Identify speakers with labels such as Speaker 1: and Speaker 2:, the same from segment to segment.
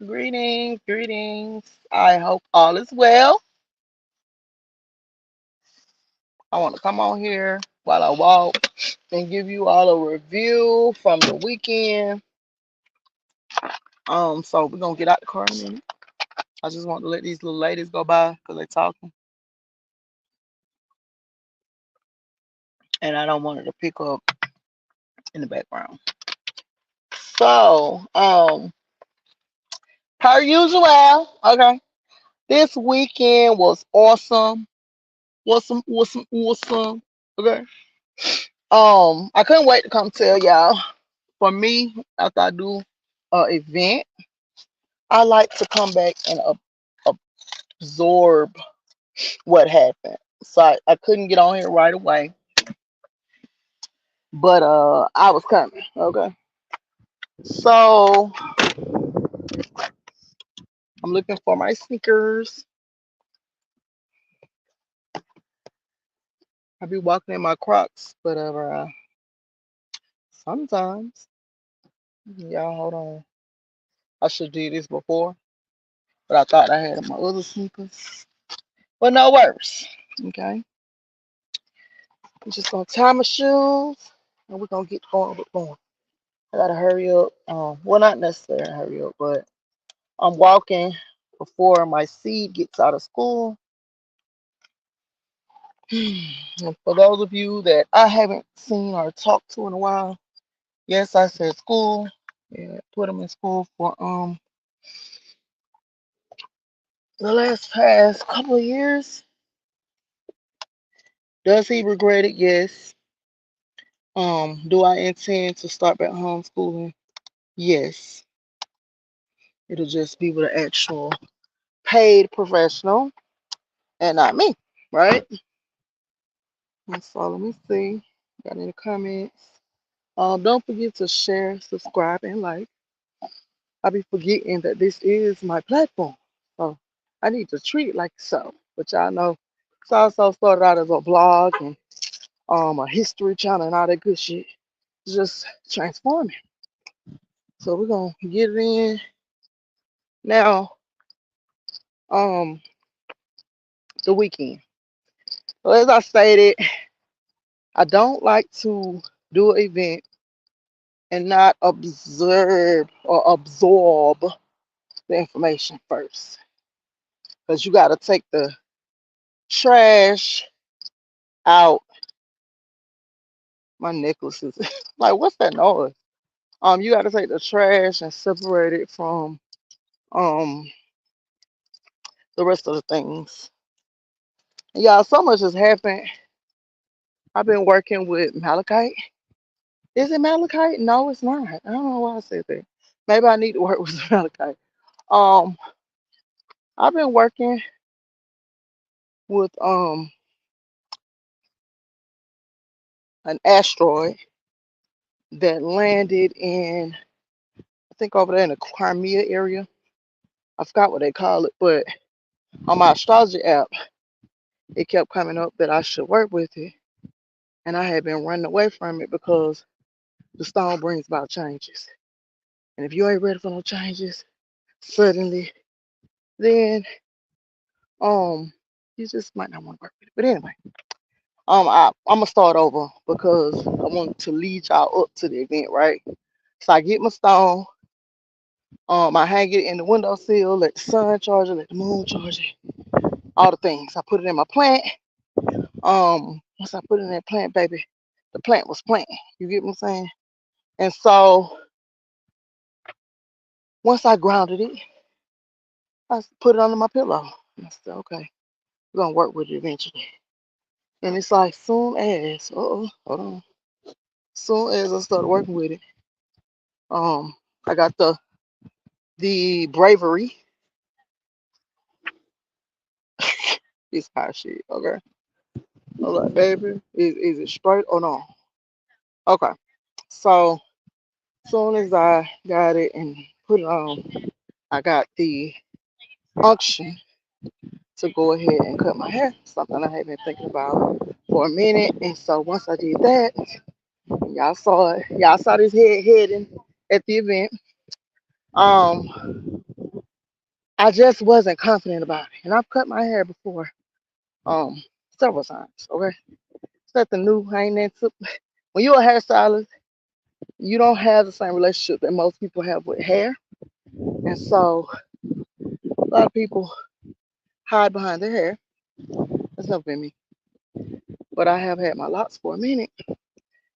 Speaker 1: Greetings, greetings. I hope all is well. I want to come on here while I walk and give you all a review from the weekend. So we're gonna get out the car in a minute. I just want to let these little ladies go by because they're talking, and I don't want it to pick up in the background. So, per usual, okay. This weekend was awesome, awesome. Okay. I couldn't wait to come tell y'all. For me, after I do an event, I like to come back and absorb what happened. So I couldn't get on here right away, but I was coming. Okay, so I'm looking for my sneakers. I be walking in my Crocs, but sometimes y'all hold on. I should do this before, but I thought I had my other sneakers. But no worse. Okay, I'm just gonna tie my shoes and we're gonna get going. I gotta hurry up. Well, not necessarily hurry up, but I'm walking before my seed gets out of school. And for those of you that I haven't seen or talked to in a while, yes, I said school. Yeah, put him in school for the last past couple of years. Does he regret it? Yes. Do I intend to start back homeschooling? Yes. It'll just be with an actual paid professional and not me, right? And so let me see. Got any comments? Don't forget to share, subscribe, and like. I be forgetting that this is my platform. So I need to treat it like so. But y'all know it's also started out as a blog and a history channel and all that good shit. It's just transforming. So we're gonna get it in now. Um the weekend. So as I stated, I don't like to do an event and not observe or absorb the information first. Because you got to take the trash out. My necklace is like, what's that noise? You got to take the trash and separate it from um the rest of the things. And y'all, so much has happened. I've been working with malachite. Is it malachite? No, it's not. I don't know why I said that. Maybe I need to work with malachite. Um, I've been working with an asteroid that landed in, I think, over there in the Crimea area. I forgot what they call it, but on my astrology app, it kept coming up that I should work with it. And I had been running away from it because the stone brings about changes. And if you ain't ready for no changes suddenly, then you just might not want to work with it. But anyway, I'm gonna start over because I want to lead y'all up to the event, right? So I get my stone. I hang it in the windowsill, let the sun charge it, let the moon charge it, all the things. I put it in my plant. Once I put it in that plant, baby, the plant was planting. You get what I'm saying? And so once I grounded it, I put it under my pillow. And I said, okay, we're gonna work with it eventually. And it's like hold on. Soon as I started working with it, um, I got the bravery. It's hot shit, okay? I was like, baby, is it straight or no? Okay. So soon as I got it and put it on, I got the unction to go ahead and cut my hair, something I had been thinking about for a minute. And so once I did that, y'all saw it. Y'all saw this head heading at the event. Um, I just wasn't confident about it. And I've cut my hair before, um, several times. Okay, it's nothing new. I ain't into. When you're a hairstylist, you don't have the same relationship that most people have with hair, and so a lot of people hide behind their hair. That's never been me. But I have had my locks for a minute,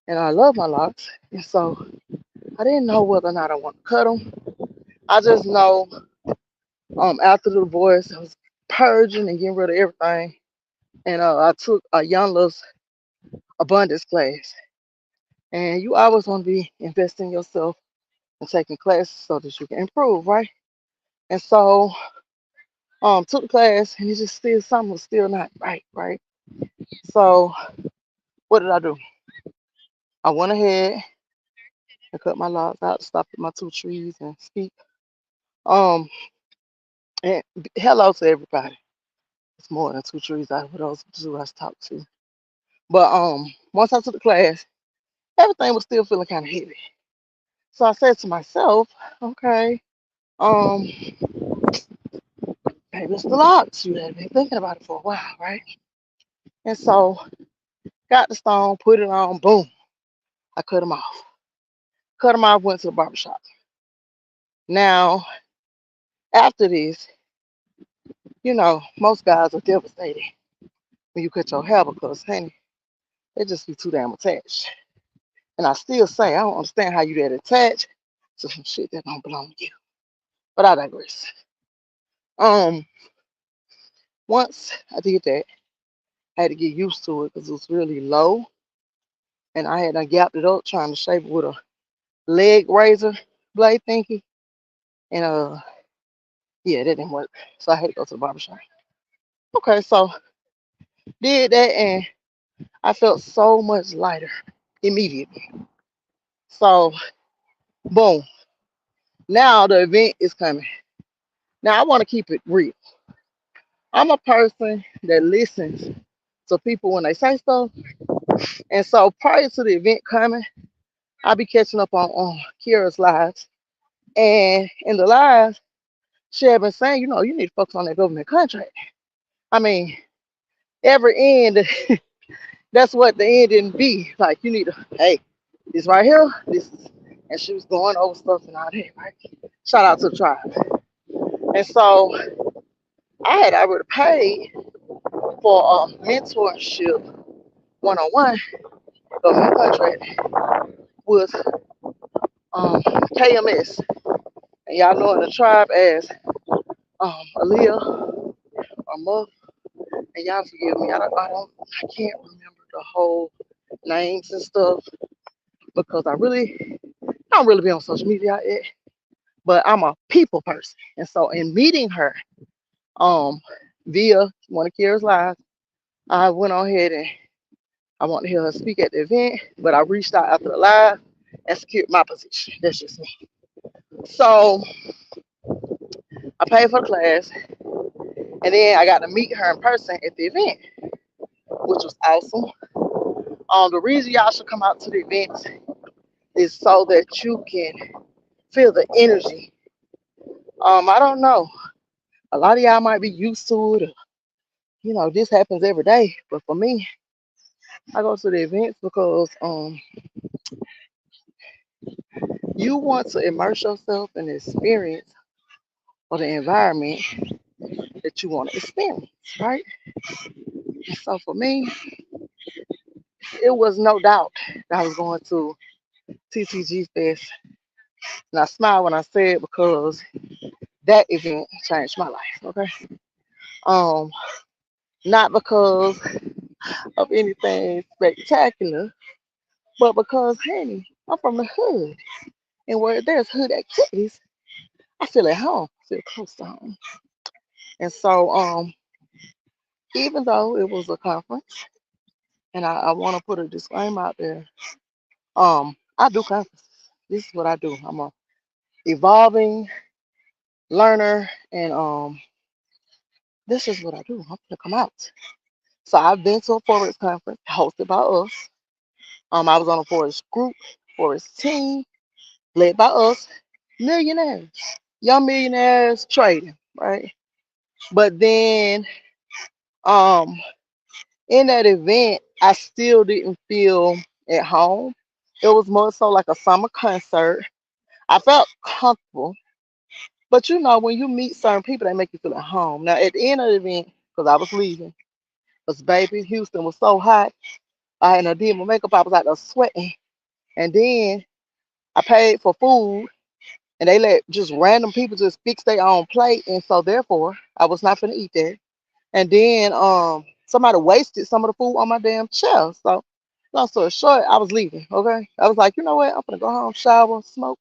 Speaker 1: and I love my locks, and so I didn't know whether or not I want to cut them. I just know after the divorce, I was purging and getting rid of everything, and I took a young love's abundance class. And you always want to be investing in yourself and taking classes so that you can improve, right? And so took the class, and it just still something was still not right, right? So what did I do? I went ahead and cut my locks out, stopped at my two trees and speak. Um and hello to everybody. It's more than two trees out of those two I was talked to. But once I took the class, everything was still feeling kind of heavy. So I said to myself, okay, um, maybe it's the locks. You had been thinking about it for a while, right? And so got the stone, put it on, boom, I cut them off. Cut them off, went to the barbershop. Now, after this, most guys are devastated when you cut your hair because, honey, they just be too damn attached. And I still say, I don't understand how you that attached to some shit that don't belong to you. But I digress. Um, Once I did that, I had to get used to it because it was really low. And I had gapped it up trying to shape it with a leg razor blade thingy. And yeah, that didn't work. So I had to go to the barbershop. Okay, so did that and I felt so much lighter immediately. So boom. Now the event is coming. Now I want to keep it real. I'm a person that listens to people when they say stuff. And so prior to the event coming, I'll be catching up on Kira's lives. And in the lives, she had been saying, you need to focus on that government contract. I mean, every end, that's what the end didn't be. Like, you need to, hey, this right here, this is, and she was going over stuff and all that, right? Shout out to the tribe. And so I had already paid for a mentorship one-on-one government contract with KMS. And y'all know in the tribe as Aaliyah or Muff. And y'all forgive me, I can't remember the whole names and stuff because I don't really be on social media yet, but I'm a people person. And so in meeting her, um, via one of Kira's lives, I went on ahead and I want to hear her speak at the event, but I reached out after the live and secured my position. That's just me. So I paid for the class, and then I got to meet her in person at the event, which was awesome. The reason y'all should come out to the event is so that you can feel the energy. I don't know. A lot of y'all might be used to it. Or, this happens every day. But for me, I go to the events because you want to immerse yourself in the experience or the environment that you want to experience, right? And so for me, it was no doubt that I was going to TTG Fest. And I smile when I say it because that event changed my life, okay? Um, Not because of anything spectacular, but because, hey, I'm from the hood. And where there's hood activities, I feel at home, I feel close to home. And so, even though it was a conference, and I want to put a disclaimer out there, I do conferences. This is what I do. I'm a evolving learner, and this is what I do. I'm gonna come out. So I've been to a Forex conference hosted by us. I was on a Forex group, Forex team, led by us, millionaires, young millionaires trading. right? But then um in that event, I still didn't feel at home. It was more so like a summer concert. I felt comfortable, but you know, when you meet certain people, they make you feel at home. Now, at the end of the event, because I was leaving, because baby, Houston was so hot, I hadn't did my makeup, I was out there sweating. And then I paid for food, and they let just random people just fix their own plate. And so, therefore, I was not going to eat there. And then somebody wasted some of the food on my damn chair. So long story short, I was leaving. Okay. I was like, you know what? I'm gonna go home, shower, smoke,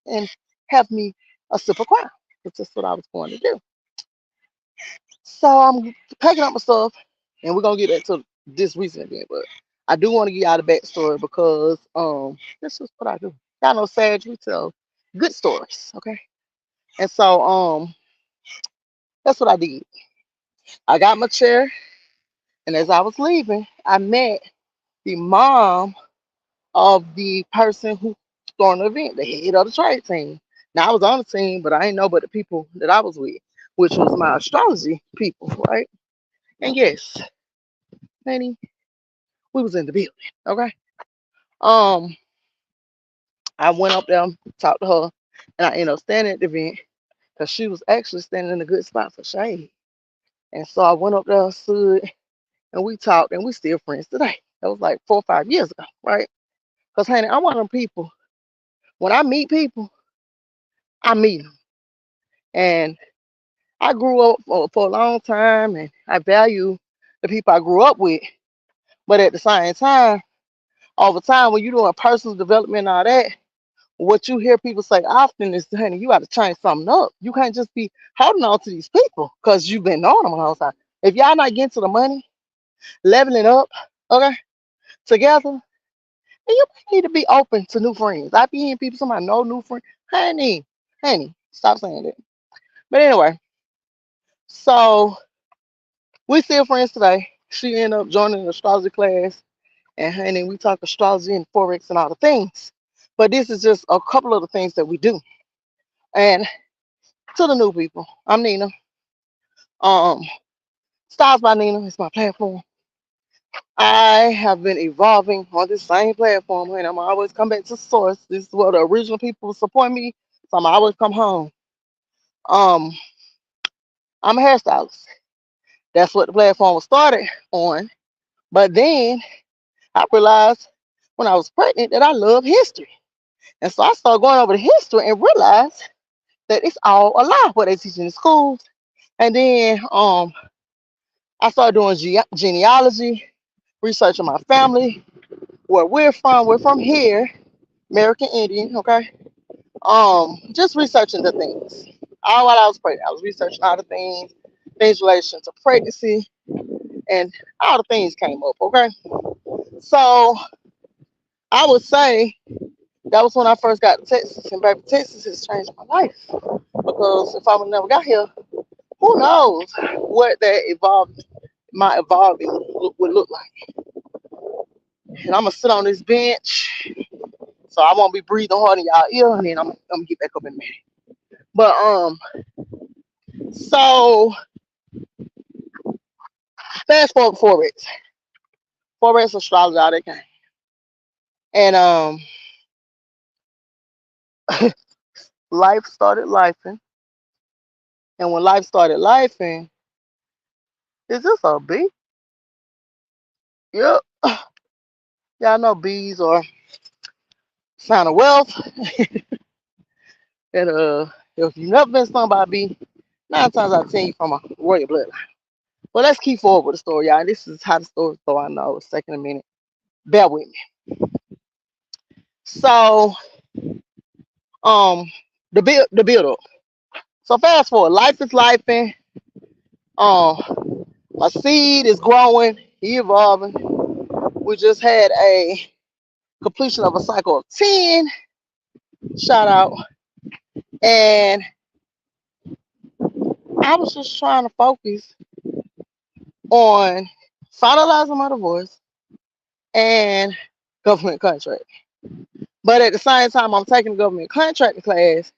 Speaker 1: and have me a sip of crown. That's just what I was going to do. So I'm packing up my stuff and we're gonna get back to this recent event, but I do want to get out the backstory because this is what I do. Y'all know Sag, we tell good stories, okay? And so that's what I did. I got my chair and as I was leaving, I met the mom of the person who started the event, the head of the trade team. Now I was on the team, but I didn't know but the people that I was with, which was my astrology people, right? And yes, honey, we was in the building. Okay. Um, I went up there, talked to her, and I ended up standing at the event because she was actually standing in a good spot for shade. And so I went up there, stood, and we talked, and we still friends today. That was like 4 or 5 years ago, right? Because honey, I'm one of them people. When I meet people, I meet them. And I grew up for a long time and I value the people I grew up with. But at the same time, over time, when you're doing personal development and all that, what you hear people say often is, honey, you got to change something up. You can't just be holding on to these people because you've been knowing them a long time. If y'all not getting to the money, leveling up, okay, together, then you need to be open to new friends. I be hearing people, somebody know new friends. Honey, stop saying that. But anyway, so we still friends today. She ended up joining the astrology class, and honey, we talk astrology and forex and all the things. But this is just a couple of the things that we do. And to the new people, I'm Nina. Um, Styles by Nina is my platform. I have been evolving on this same platform, and I'm always come back to source. This is where the original people support me, so I'm always come home. Um, I'm a hairstylist. That's what the platform was started on. But then I realized when I was pregnant that I love history. And so I started going over the history and realized that it's all a lie what they teach in the schools. And then I started doing genealogy, researching my family, where we're from. We're from here, American Indian, okay? Just researching the things. All while I was pregnant, I was researching all the things relation to pregnancy, and all the things came up, okay? So I would say that was when I first got to Texas, and baby, Texas has changed my life because if I would never got here, who knows what that my evolving would look like. And I'm gonna sit on this bench, so I won't be breathing hard in y'all ear, and then I'm gonna get back up in a minute. But so fast forward forex, forex astrology, all that kind. And life started lifing, and when life started lifing, is this a bee? Yep, y'all know bees are sign of wealth, and if you've never been stung by a bee, 9 times out of 10 you from a royal bloodline. Well, let's keep forward with the story, y'all. This is how the story so I know it's taking a minute. Bear with me. So, the build up. So fast forward, life is life, and my seed is growing, evolving. We just had a completion of a cycle of 10. Shout out. And I was just trying to focus on finalizing my divorce and government contract. But at the same time, I'm taking the government contracting class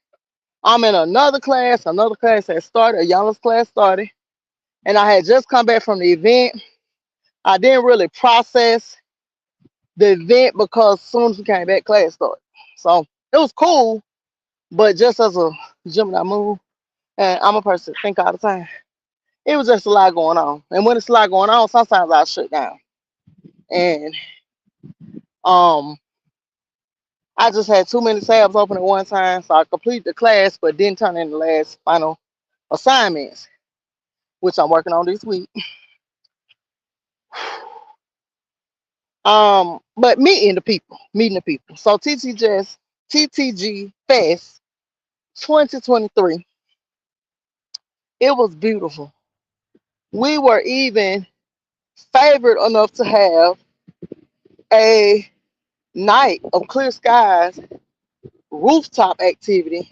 Speaker 1: I'm in another class had started, a youngest class started, and I had just come back from the event. I didn't really process the event because as soon as we came back, class started. So it was cool, but just as a Gemini move, and I'm a person that think all the time, it was just a lot going on. And when it's a lot going on, sometimes I shut down. And um I just had too many tabs open at one time, so I completed the class but didn't turn in the last final assignments, which I'm working on this week. But meeting the people. So TTG Fest 2023, it was beautiful. We were even favored enough to have a night of clear skies rooftop activity.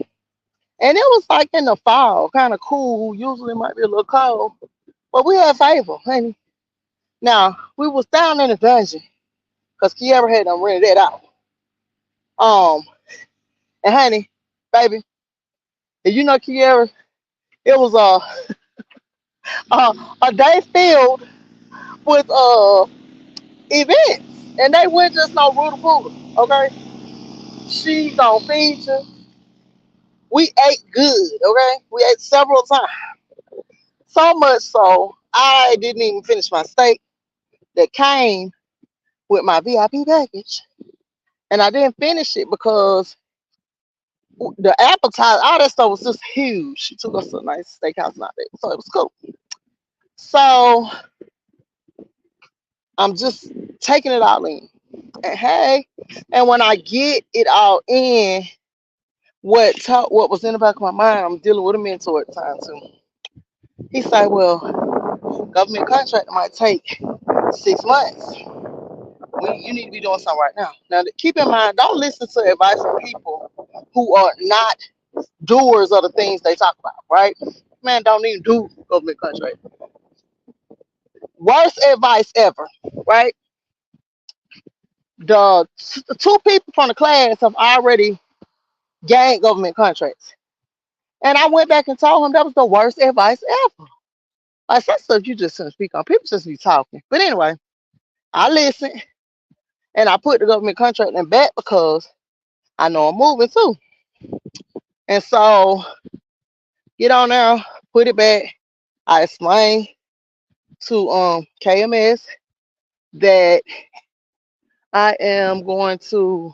Speaker 1: And it was like in the fall, kind of cool. Usually it might be a little cold, but we had favor, honey. Now, we was down in the dungeon because Kiara had them rented that out. Um, and honey, baby, and you know Kiara, it was a day filled with events. And they weren't just no rooter pooter, okay? She gonna feed you. We ate good, okay? We ate several times. So much so, I didn't even finish my steak that came with my VIP package. And I didn't finish it because the appetizer, all that stuff was just huge. She took us to a nice steakhouse and all that. So it was cool. So I'm just taking it all in. And hey, and when I get it all in, what was in the back of my mind, I'm dealing with a mentor at the time too. He said, well, government contract might take 6 months. You need to be doing something right now. Now, keep in mind, don't listen to advice from people who are not doers of the things they talk about, right? Man, don't even do government contract. Worst advice ever, right? The two people from the class have already gained government contracts. And I went back and told him that was the worst advice ever. Like, that stuff you just shouldn't speak on. People just be talking. But anyway, I listened and I put the government contract in back because I know I'm moving too. And so, get on there, put it back. I explained to KMS that I am going to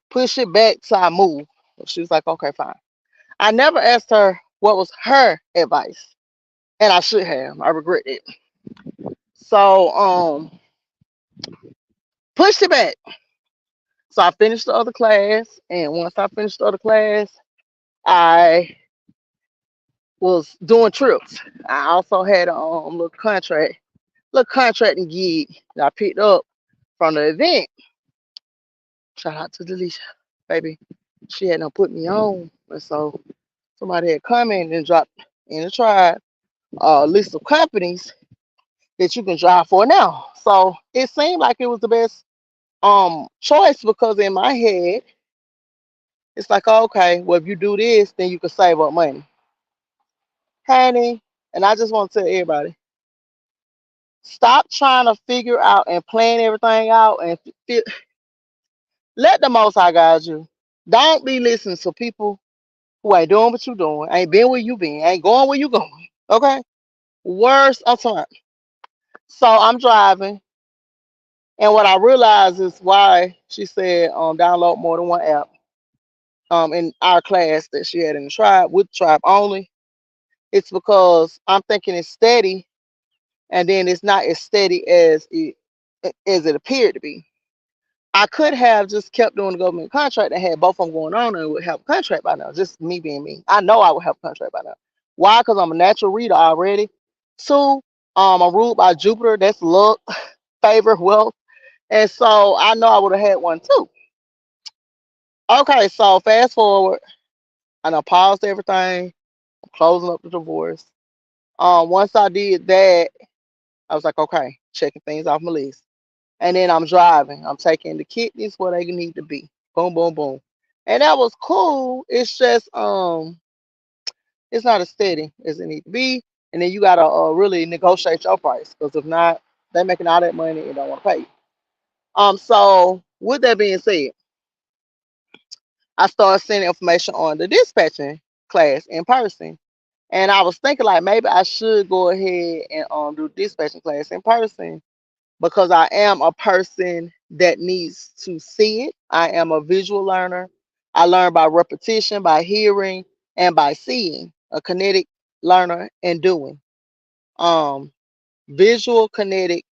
Speaker 1: push it back till I move. She was like, okay, fine. I never asked her what was her advice. And I should have. I regret it. So pushed it back. So I finished the other class. And once I finished the other class, I was doing trips. I also had a little contracting gig that I picked up from the event. Shout out to Delisha, baby. She had not put me on. And so somebody had come in and dropped in the tribe a list of companies that you can drive for now. So it seemed like it was the best choice because in my head, it's like, okay, well, if you do this, then you can save up money. Honey, and I just want to tell everybody, stop trying to figure out and plan everything out and let the Most High guide you. Don't be listening to people who ain't doing what you doing, ain't been where you been, ain't going where you going. Okay? Worst of time. So I'm driving, and what I realized is why she said download more than one app. In our class that she had in the tribe with tribe only, it's because I'm thinking it's steady, and then it's not as steady as it appeared to be. I could have just kept doing the government contract and had both of them going on and would have a contract by now. Just me being me. I know I would have a contract by now. Why? Because I'm a natural reader already. Two, I'm ruled by Jupiter. That's luck, favor, wealth. And so I know I would have had one too. Okay, so fast forward. And I paused everything. I'm closing up the divorce. Once I did that, I was like, okay, checking things off my list. And then I'm driving. I'm taking the kidneys where they need to be. Boom, boom, boom. And that was cool. It's just it's not as steady as it need to be. And then you gotta really negotiate your price because if not, they're making all that money and don't want to pay you. So with that being said, I started sending information on the dispatching class in person. And I was thinking like maybe I should go ahead and do dispatching class in person because I am a person that needs to see it. I am a visual learner. I learn by repetition, by hearing, and by seeing. A kinetic learner and doing. Um, Visual, kinetic,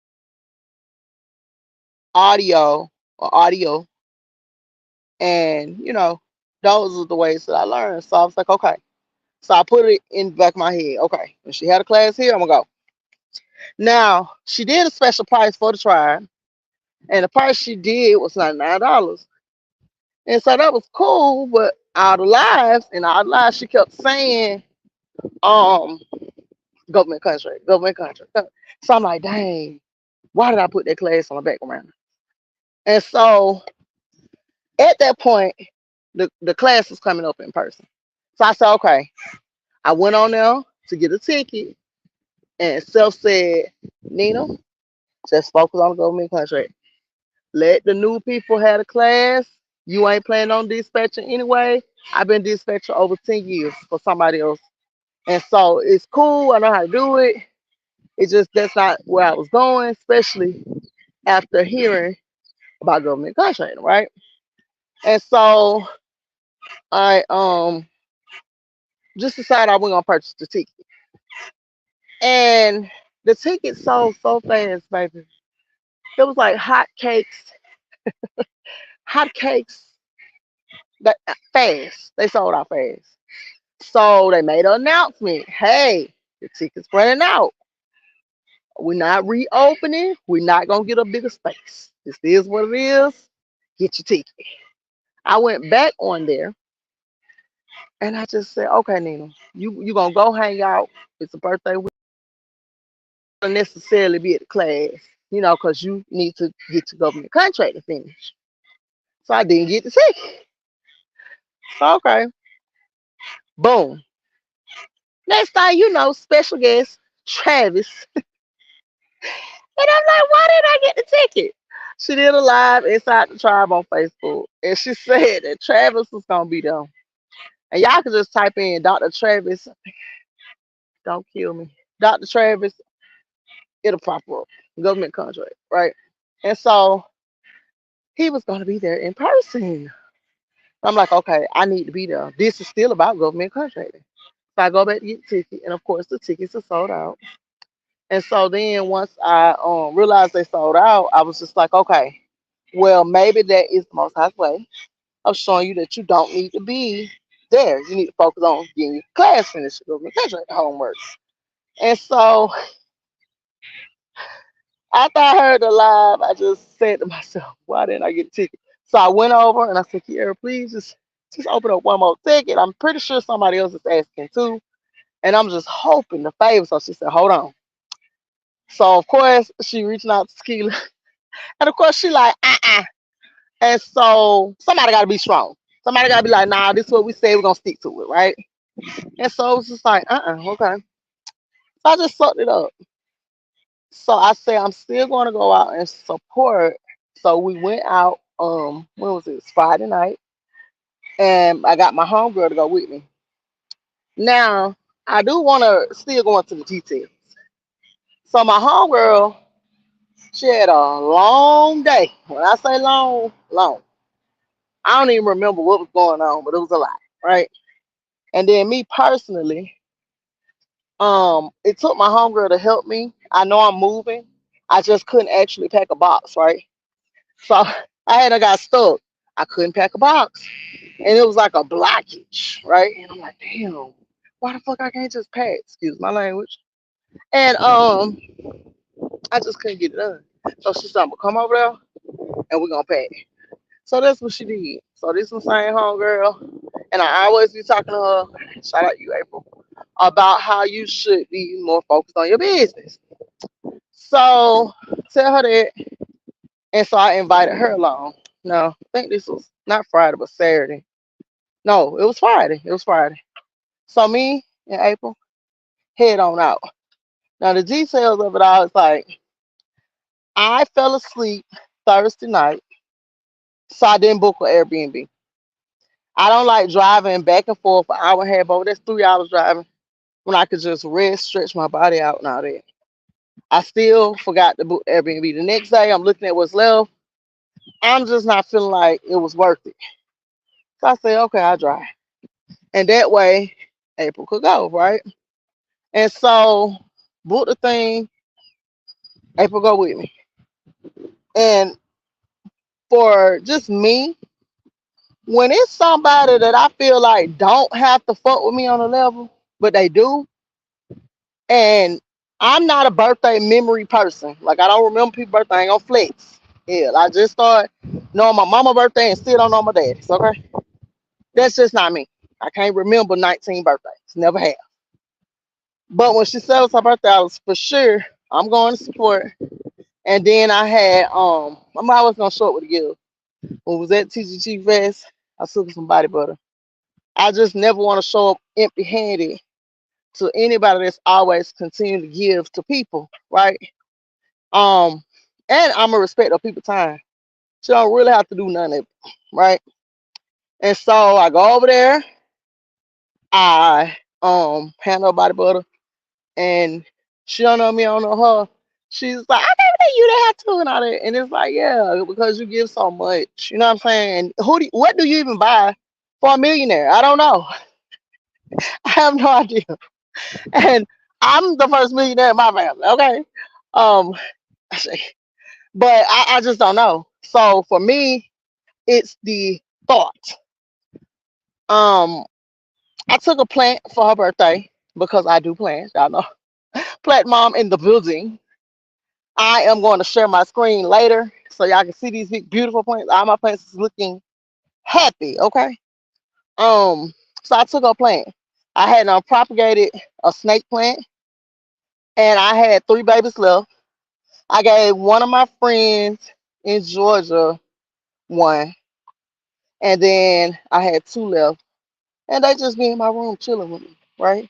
Speaker 1: audio, or audio, and those are the ways that I learn. So I was like, okay. So I put it in the back of my head. Okay, when she had a class here, I'm gonna go. Now she did a special price for the tribe, and the price she did was $99. And so that was cool, but out of lives, she kept saying, um, government contract. So I'm like, dang, why did I put that class on the background? And so at that point, the class was coming up in person. So I said, okay. I went on there to get a ticket, and Self said, Nina, just focus on the government contract. Let the new people have a class. You ain't planning on dispatching anyway. I've been dispatching over 10 years for somebody else. And so it's cool. I know how to do it. It's just that's not where I was going, especially after hearing about government contracting, right? And so I just decided I was gonna purchase the ticket. And the ticket sold so fast, baby. It was like hot cakes that fast. They sold out fast. So they made an announcement. Hey, the ticket's running out. We're not reopening. We're not gonna get a bigger space. This is what it is. Get your ticket. I went back on there and I just said, okay, Nina, you gonna go hang out. It's a birthday week. Don't necessarily be at the class, because you need to get your government contract to finish. So I didn't get the ticket. So, okay, boom. Next thing you know, special guest Travis. And I'm like, why did I get the ticket? She did a live inside the tribe on Facebook, and she said that Travis was gonna be there. And y'all can just type in Dr. Travis. Don't kill me, Dr. Travis. It'll pop up. Government contract, right? And so he was gonna be there in person. I'm like, okay, I need to be there. This is still about government contracting. So I go back to get the ticket, and of course the tickets are sold out. And so then once I realized they sold out, I was just like, okay, well maybe that is the most high way of showing you that you don't need to be there. You need to focus on getting your class finished, your contract homework. And so after I heard the live, I just said to myself, why didn't I get a ticket? So I went over and I said, Kiara, please just open up one more ticket. I'm pretty sure somebody else is asking too. And I'm just hoping the favor. So she said, hold on. So of course she reaching out to Skila. And of course she like, uh-uh. And so somebody gotta be strong. Somebody gotta be like, nah, this is what we say, we're gonna stick to it, right? And so it was just like, okay. So I just sucked it up. So I said I'm still gonna go out and support. So we went out, when was it? It was Friday night. And I got my homegirl to go with me. Now, I do wanna still go into the details. So my homegirl, she had a long day. When I say long, long. I don't even remember what was going on, but it was a lot, right? And then me personally, it took my homegirl to help me. I know I'm moving. I just couldn't actually pack a box, right? So I got stuck. I couldn't pack a box. And it was like a blockage, right? And I'm like, damn, why the fuck I can't just pack? Excuse my language. And I just couldn't get it done. So she said, I'm gonna come over there and we're gonna pack. So that's what she did. So this was same homegirl. And I always be talking to her, shout out you, April, about how you should be more focused on your business. So tell her that. And so I invited her along. No, I think this was not Friday, but Saturday. No, it was Friday. It was Friday. So me and April head on out. Now the details of it all is like I fell asleep Thursday night, so I didn't book an Airbnb. I don't like driving back and forth for an hour and a half over. That's 3 hours driving when I could just rest, stretch my body out and all that. I still forgot to book Airbnb. The next day, I'm looking at what's left. I'm just not feeling like it was worth it. So I said, okay, I'll drive. And that way, April could go, right? And so, book the thing, April go with me. And for just me, when it's somebody that I feel like don't have to fuck with me on a level, but they do, and I'm not a birthday memory person. Like I don't remember people's birthday. I ain't gonna flex. Yeah, I just started knowing my mama birthday and still don't know my daddy's. Okay, that's just not me. I can't remember 19 birthdays. Never have. But when she said it was her birthday, I was for sure I'm going to support. And then I had I'm always gonna show up with a gift. When we was at TTG Fest, I took her some body butter. I just never want to show up empty handed to anybody that's always continue to give to people, right? Um, and I'm a respect of people's time. She don't really have to do none of it, right? And so I go over there, I hand her body butter, and she don't know me, I don't know her. She's like, I never knew you didn't have to and all that. And it's like, yeah, because you give so much. You know what I'm saying? What do you even buy for a millionaire? I don't know. I have no idea. And I'm the first millionaire in my family, okay? Um, but I just don't know. So for me, it's the thought. Um, I took a plant for her birthday because I do plants, y'all know. Plant mom in the building. I am going to share my screen later so y'all can see these big beautiful plants. All my plants is looking happy, okay? Um, so I took a plant. I had propagated a snake plant and I had 3 babies left. I gave one of my friends in Georgia one, and then I had 2 left, and they just be in my room chilling with me, right?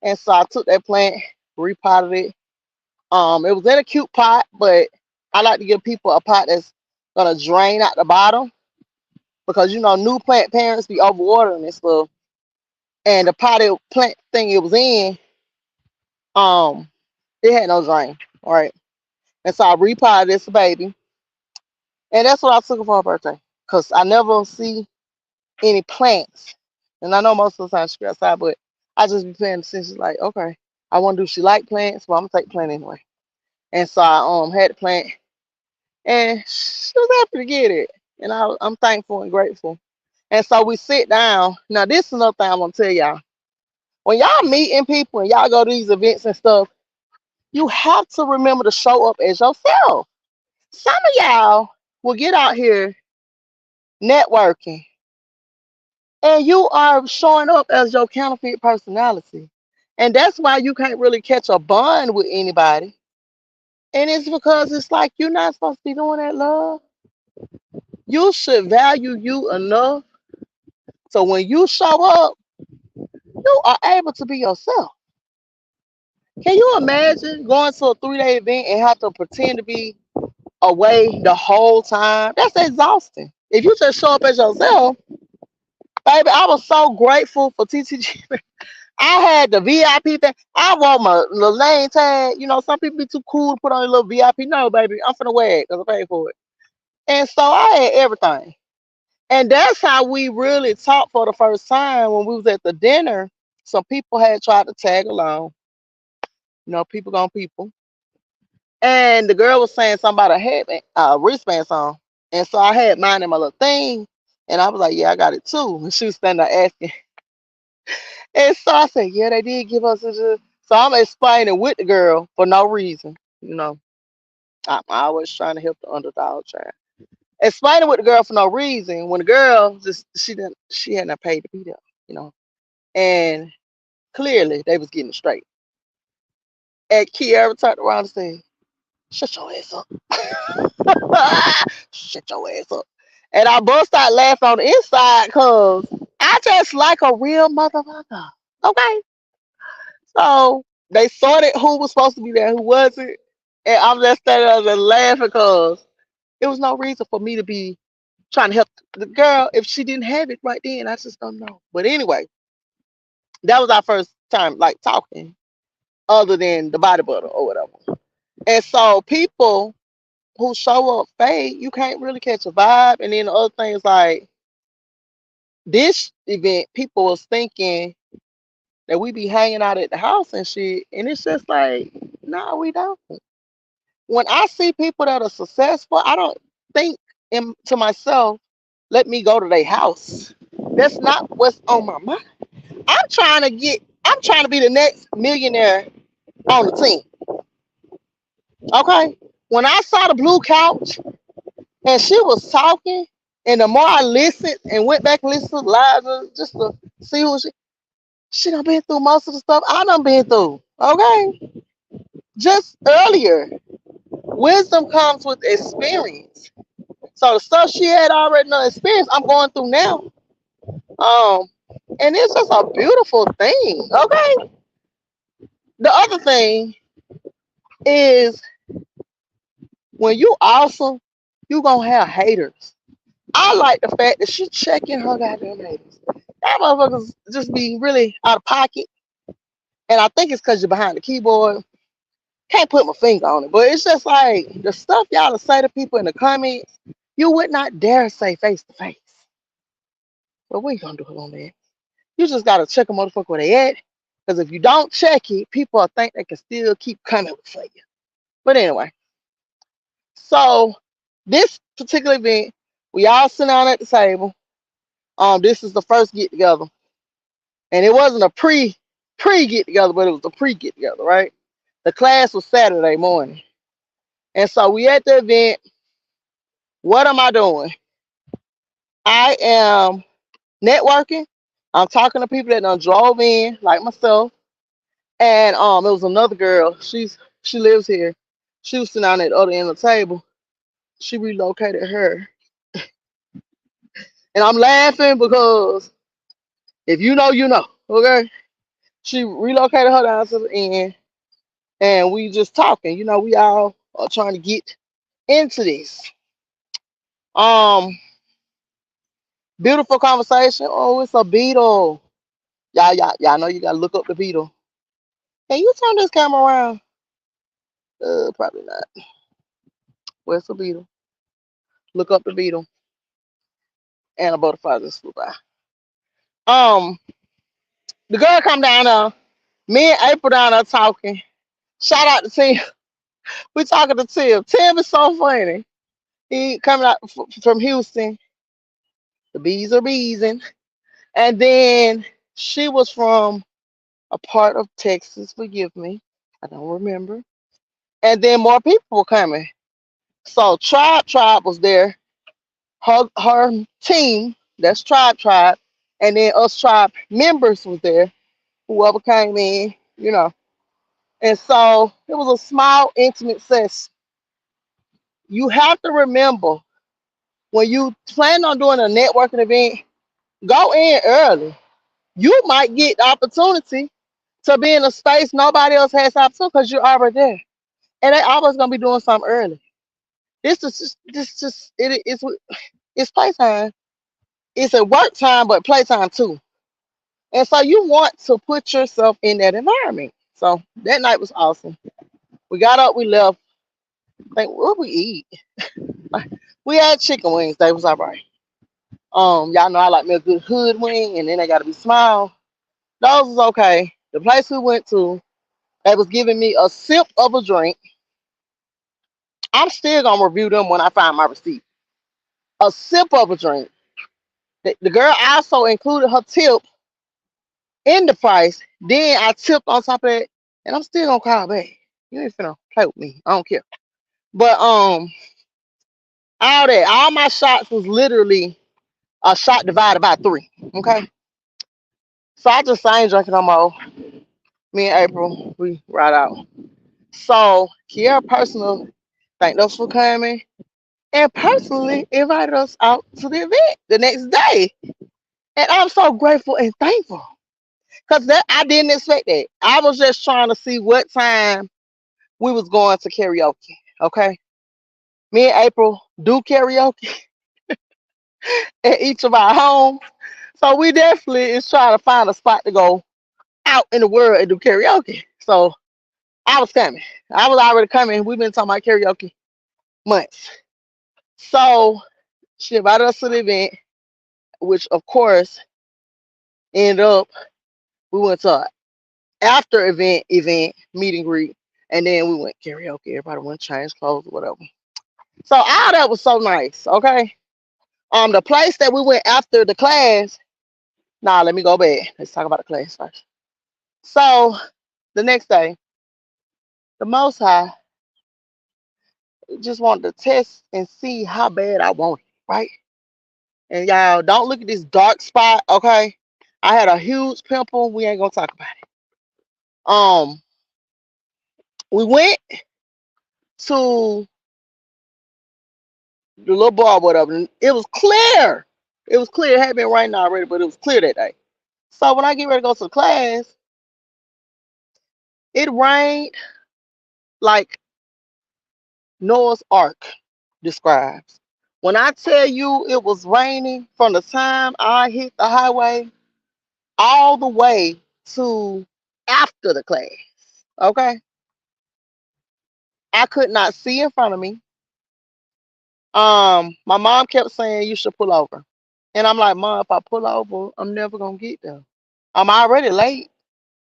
Speaker 1: And so I took that plant, repotted it. It was in a cute pot, but I like to give people a pot that's gonna drain out the bottom because new plant parents be overwatering and stuff. And the potted plant thing it was in, um, it had no drain, all right. And so I repotted this baby, and that's what I took her for her birthday. Cause I never see any plants. And I know most of the time she be outside, but I just be paying attention like, okay, I wonder if she like plants, but I'm gonna take the plant anyway. And so I had the plant and she was happy to get it. And I'm thankful and grateful. And so we sit down. Now this is another thing I'm gonna tell y'all. When y'all meeting people and y'all go to these events and stuff, you have to remember to show up as yourself. Some of y'all will get out here networking and you are showing up as your counterfeit personality. And that's why you can't really catch a bond with anybody. And it's because it's like you're not supposed to be doing that, love. You should value you enough so when you show up, you are able to be yourself. Can you imagine going to a 3-day event and have to pretend to be away the whole time? That's exhausting. If you just show up as yourself, baby, I was so grateful for TTG. I had the VIP thing. I want my little name tag. Some people be too cool to put on a little VIP. No, baby, I'm finna wear it because I paid for it. And so I had everything. And that's how we really talked for the first time when we was at the dinner. Some people had tried to tag along. People gonna people. And the girl was saying something about a headband, wristbands on. And so I had mine in my little thing. And I was like, yeah, I got it too. And she was standing there asking. And so I said, yeah, they did give us a. So I'm explaining with the girl for no reason. I'm always trying to help the underdog child. Explaining with the girl for no reason when the girl just she hadn't paid to be there, you know. And clearly they was getting it straight. And Kiara turned around and said, shut your ass up. Shut your ass up. And I bust out laughing on the inside because I just like a real motherfucker. Okay. So they sorted who was supposed to be there, who wasn't. And I'm just standing there just laughing because there was no reason for me to be trying to help the girl if she didn't have it right then. I just don't know. But anyway, that was our first time like talking, other than the body butter or whatever. And so people who show up fake, you can't really catch a vibe. And then the other thing is like this event, people was thinking that we be hanging out at the house and shit. And it's just like, no, we don't. When I see people that are successful, I don't think to myself, let me go to their house. That's not what's on my mind. I'm trying to be the next millionaire on the team. Okay. When I saw the blue couch and she was talking, and the more I listened and went back and listened to Liza just to see who she done been through most of the stuff I done been through. Okay. Just earlier. Wisdom comes with experience. So the stuff she had already done experience, I'm going through now. Um, and it's just a beautiful thing. Okay. The other thing is when you awesome, you gonna have haters. I like the fact that she checking her goddamn haters. That motherfuckers just be really out of pocket. And I think it's because you're behind the keyboard. Can't put my finger on it, but it's just like the stuff y'all say to people in the comments, you would not dare say face to face. But we ain't gonna do it on that. You just gotta check a motherfucker where they at. Because if you don't check it, people will think they can still keep coming for you. But anyway, so this particular event, we all sit down at the table. This is the first get together, and it wasn't a pre get together, but it was a pre get together, right? The class was Saturday morning, and so we at the event. What am I doing? I am networking. I'm talking to people that done drove in, like myself. And it was another girl. She lives here. She was sitting down at the other end of the table. She relocated her. And I'm laughing because if you know, you know. Okay. She relocated her down to the end. And we just talking. You know, we all are trying to get into this. Um, Beautiful conversation. Oh, it's a beetle. Y'all know you gotta look up the beetle. Can you turn this camera around? Probably not. Where's the beetle? Look up the beetle. And a butterfly just flew by. Um, the girl come down there. Me and April down there talking. Shout out to Tim. We talking to Tim. Tim is so funny. He coming out from Houston. The bees are beesing. And then she was from a part of Texas. Forgive me. I don't remember. And then more people were coming. So Tribe was there. Her team, that's Tribe. And then us Tribe members was there. Whoever came in, you know. And so it was a small, intimate session. You have to remember when you plan on doing a networking event, go in early. You might get the opportunity to be in a space nobody else has opportunity because you're already there. And they always gonna be doing something early. It's playtime. It's a work time, but playtime too. And so you want to put yourself in that environment. So that night was awesome. We got up, we left. Think what we eat? We had chicken wings. They was all right. Y'all know I like me a good hood wing, and then they gotta be small. Those was okay. The place we went to, they was giving me a sip of a drink. I'm still gonna review them when I find my receipt. A sip of a drink. The girl also included her tip in the price. Then I tipped on top of it, and I'm still gonna call back. You ain't finna play with me. I don't care. But all my shots was literally a shot divided by three. Okay. So I ain't drinking no more. Me and April, we ride out. So Kiara personal, thank those for coming. and personally invited us out to the event the next day. And I'm so grateful and thankful because that I didn't expect that. I was just trying to see what time we was going to karaoke. Okay, me and April do karaoke at each of our homes, so we definitely is trying to find a spot to go out in the world and do karaoke. So I was coming. I was already coming. We've been talking about karaoke months. So she invited us to the event, which of course ended up we went to a after event meet and greet, and then we went karaoke. Everybody went change clothes or whatever. So all that was so nice. Okay. The place that we went after the class. Nah, let me go back. Let's talk about the class first. So the next day, the Most High just wanted to test and see how bad I wanted, right? And y'all don't look at this dark spot, okay? I had a huge pimple. We ain't gonna talk about it. We went to the little bar, whatever. And it was clear. It was clear. It had been raining already, but it was clear that day. So when I get ready to go to the class, it rained like Noah's Ark describes. When I tell you it was raining from the time I hit the highway all the way to after the class, okay? I could not see in front of me. My mom kept saying you should pull over. And I'm like, Mom, if I pull over, I'm never gonna get there. I'm already late.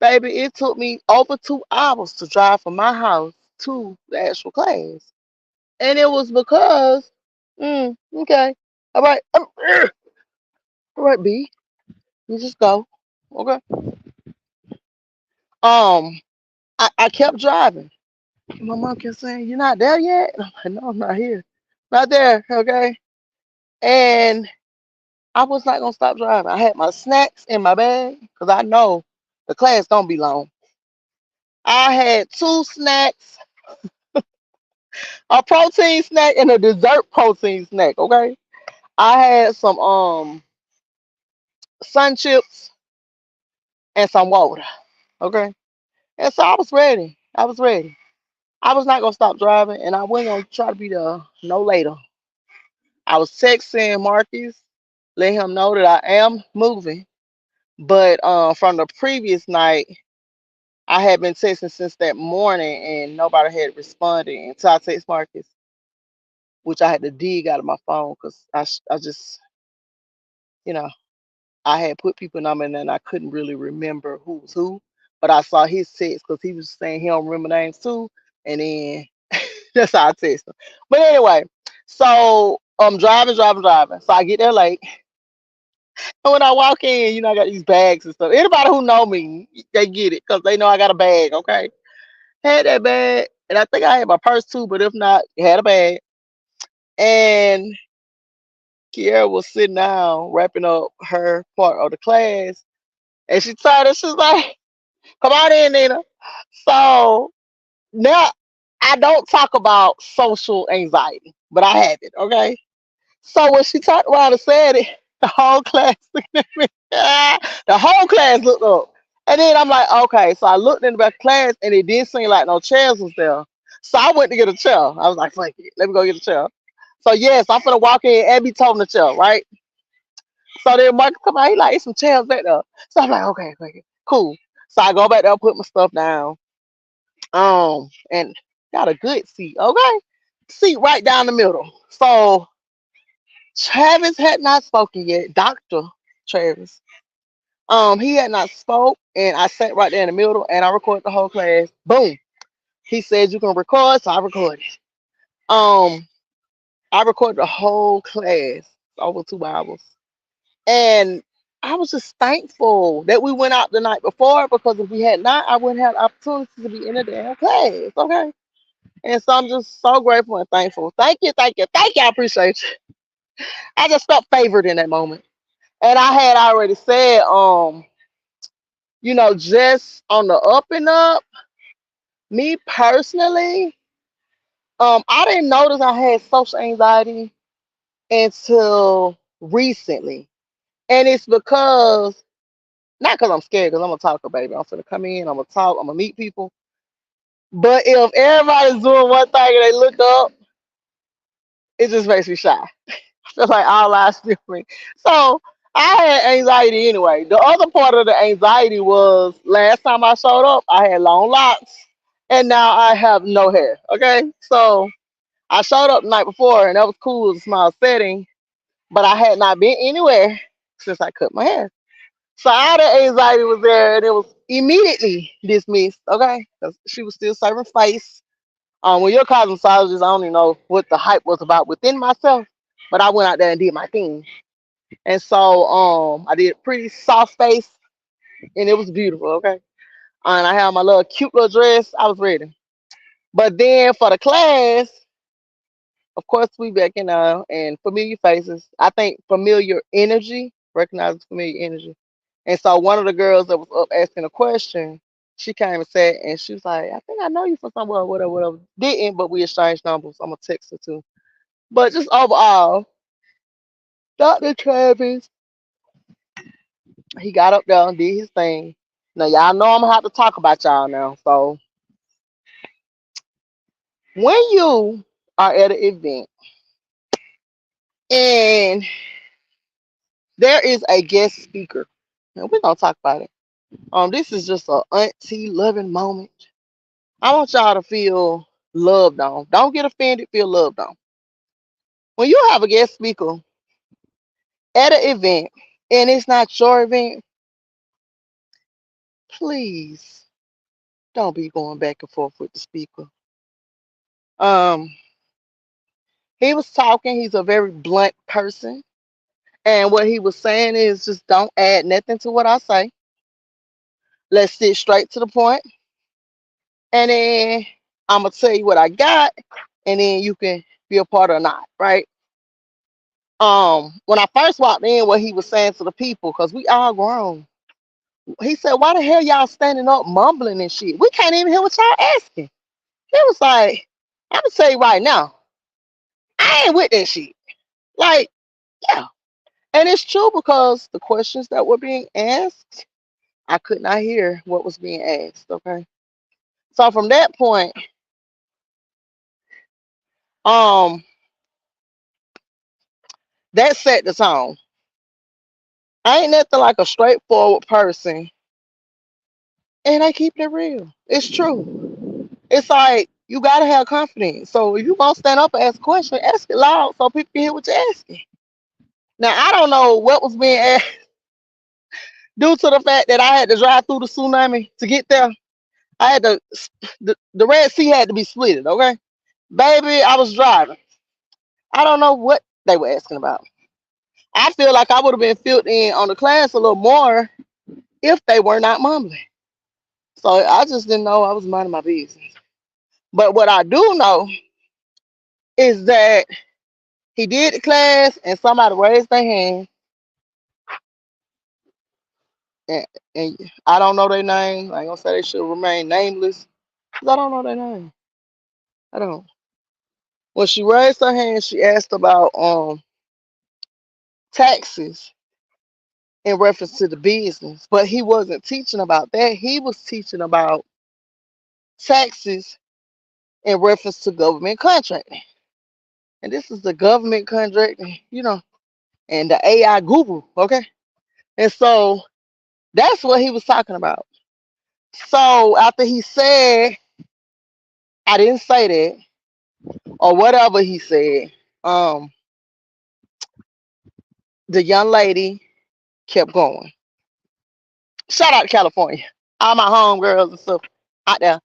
Speaker 1: Baby, it took me over 2 hours to drive from my house to the actual class. And it was because, okay. All right. All right, B. You just go. Okay. Um, I kept driving. My mom kept saying, You're not there yet? And I'm like, No, I'm not here. Not there, okay? And I was not gonna stop driving. I had my snacks in my bag because I know the class don't be long. I had two snacks, a protein snack and a dessert protein snack. Okay, I had some sun chips and some water. Okay, and so I was ready. I was ready. I was not gonna stop driving, and I wasn't gonna try to be there no later. I was texting Marcus, let him know that I am moving, but from the previous night. I had been texting since that morning and nobody had responded until I text Marcus, which I had to dig out of my phone because I just, you know, I had put people number in there and I couldn't really remember who was who. But I saw his text because he was saying he don't remember names too. And then that's how I text him. But anyway, so I'm driving. So I get there late. And when I walk in, I got these bags and stuff. Anybody who know me, they get it because they know I got a bag, okay? Had that bag, and I think I had my purse too, but if not, had a bag. And Kiara was sitting down wrapping up her part of the class, and she told us, she's like, "Come on in, Nina." So now I don't talk about social anxiety, but I have it. Okay. So when she turned around and said it, the whole class looked at me. The whole class looked up. And then I'm like, okay. So I looked in the back of class and it didn't seem like no chairs was there. So I went to get a chair. I was like, fuck it. Let me go get a chair. So yes, I'm gonna walk in. Abby told me the chair, right? So then Marcus come out, he like, "It's some chairs back there." So I'm like, okay, cool. So I go back there, put my stuff down. And got a good seat, okay? Seat right down the middle. So Travis had not spoken yet, Dr. Travis. He had not spoke, and I sat right there in the middle, and I recorded the whole class. Boom. He said you can record, so I recorded. Um, I recorded the whole class over 2 hours, and I was just thankful that we went out the night before because if we had not, I wouldn't have the opportunity to be in the damn class. Okay, and so I'm just so grateful and thankful. Thank you. I appreciate you. I just felt favored in that moment. And I had already said, just on the up and up, me personally, I didn't notice I had social anxiety until recently. And it's because, not because I'm scared, because I'm a talker, baby. I'm gonna come in, I'm gonna talk, I'm gonna meet people. But if everybody's doing one thing and they look up, it just makes me shy. I feel like all eyes different. So I had anxiety anyway. The other part of the anxiety was last time I showed up, I had long locks, and now I have no hair. Okay, so I showed up the night before, and that was cool. It was a small setting, but I had not been anywhere since I cut my hair. So all the anxiety was there, and it was immediately dismissed. Okay, because she was still serving face. When you're a cosmetologist, I don't even know what the hype was about within myself, but I went out there and did my thing. And so I did pretty soft face, and it was beautiful. Okay, and I had my little cute little dress. I was ready. But then for the class, of course, we back in and familiar faces. I think familiar energy recognizes familiar energy. And so one of the girls that was up asking a question, she came and sat and she was like, I think I know you from somewhere, whatever, whatever. Didn't, but we exchanged numbers. I'm gonna text her too. But just overall, Dr. Travis, he got up there and did his thing. Now y'all know I'm gonna have to talk about y'all now. So when you are at an event and there is a guest speaker, and we're gonna talk about it. This is just a auntie loving moment. I want y'all to feel loved on. Don't get offended, feel loved on. When you have a guest speaker at an event and it's not your event, please don't be going back and forth with the speaker. Um, he was talking, he's a very blunt person. And what he was saying is just don't add nothing to what I say. Let's sit straight to the point. And then I'm gonna tell you what I got, and then you can be a part or not, right? When I first walked in, what he was saying to the people, because we all grown. He said, why the hell y'all standing up mumbling and shit? We can't even hear what y'all asking. He was like, I'm gonna tell you right now, I ain't with that shit. Like, yeah. And it's true because the questions that were being asked, I could not hear what was being asked. Okay. So from that point, um, that set the tone. I ain't nothing like a straightforward person, and I keep it real. It's true. It's like you gotta have confidence. So if you gonna stand up and ask a question, ask it loud so people can hear what you're asking. Now I don't know what was being asked due to the fact that I had to drive through the tsunami to get there. I had to the Red Sea had to be split, okay? Baby, I was driving. I don't know what they were asking about. I feel like I would have been filled in on the class a little more if they were not mumbling. So I just didn't know I was minding my business. But what I do know is that he did the class and somebody raised their hand and, and I don't know their name. I ain't gonna say they should remain nameless because I don't know their name. I don't. When she raised her hand, she asked about taxes in reference to the business, but he wasn't teaching about that. He was teaching about taxes in reference to government contracting. And this is the government contracting, and the AI guru, okay? And so that's what he was talking about. So after he said, I didn't say that, or whatever he said, um, the young lady kept going. Shout out to California. All my homegirls and stuff out there.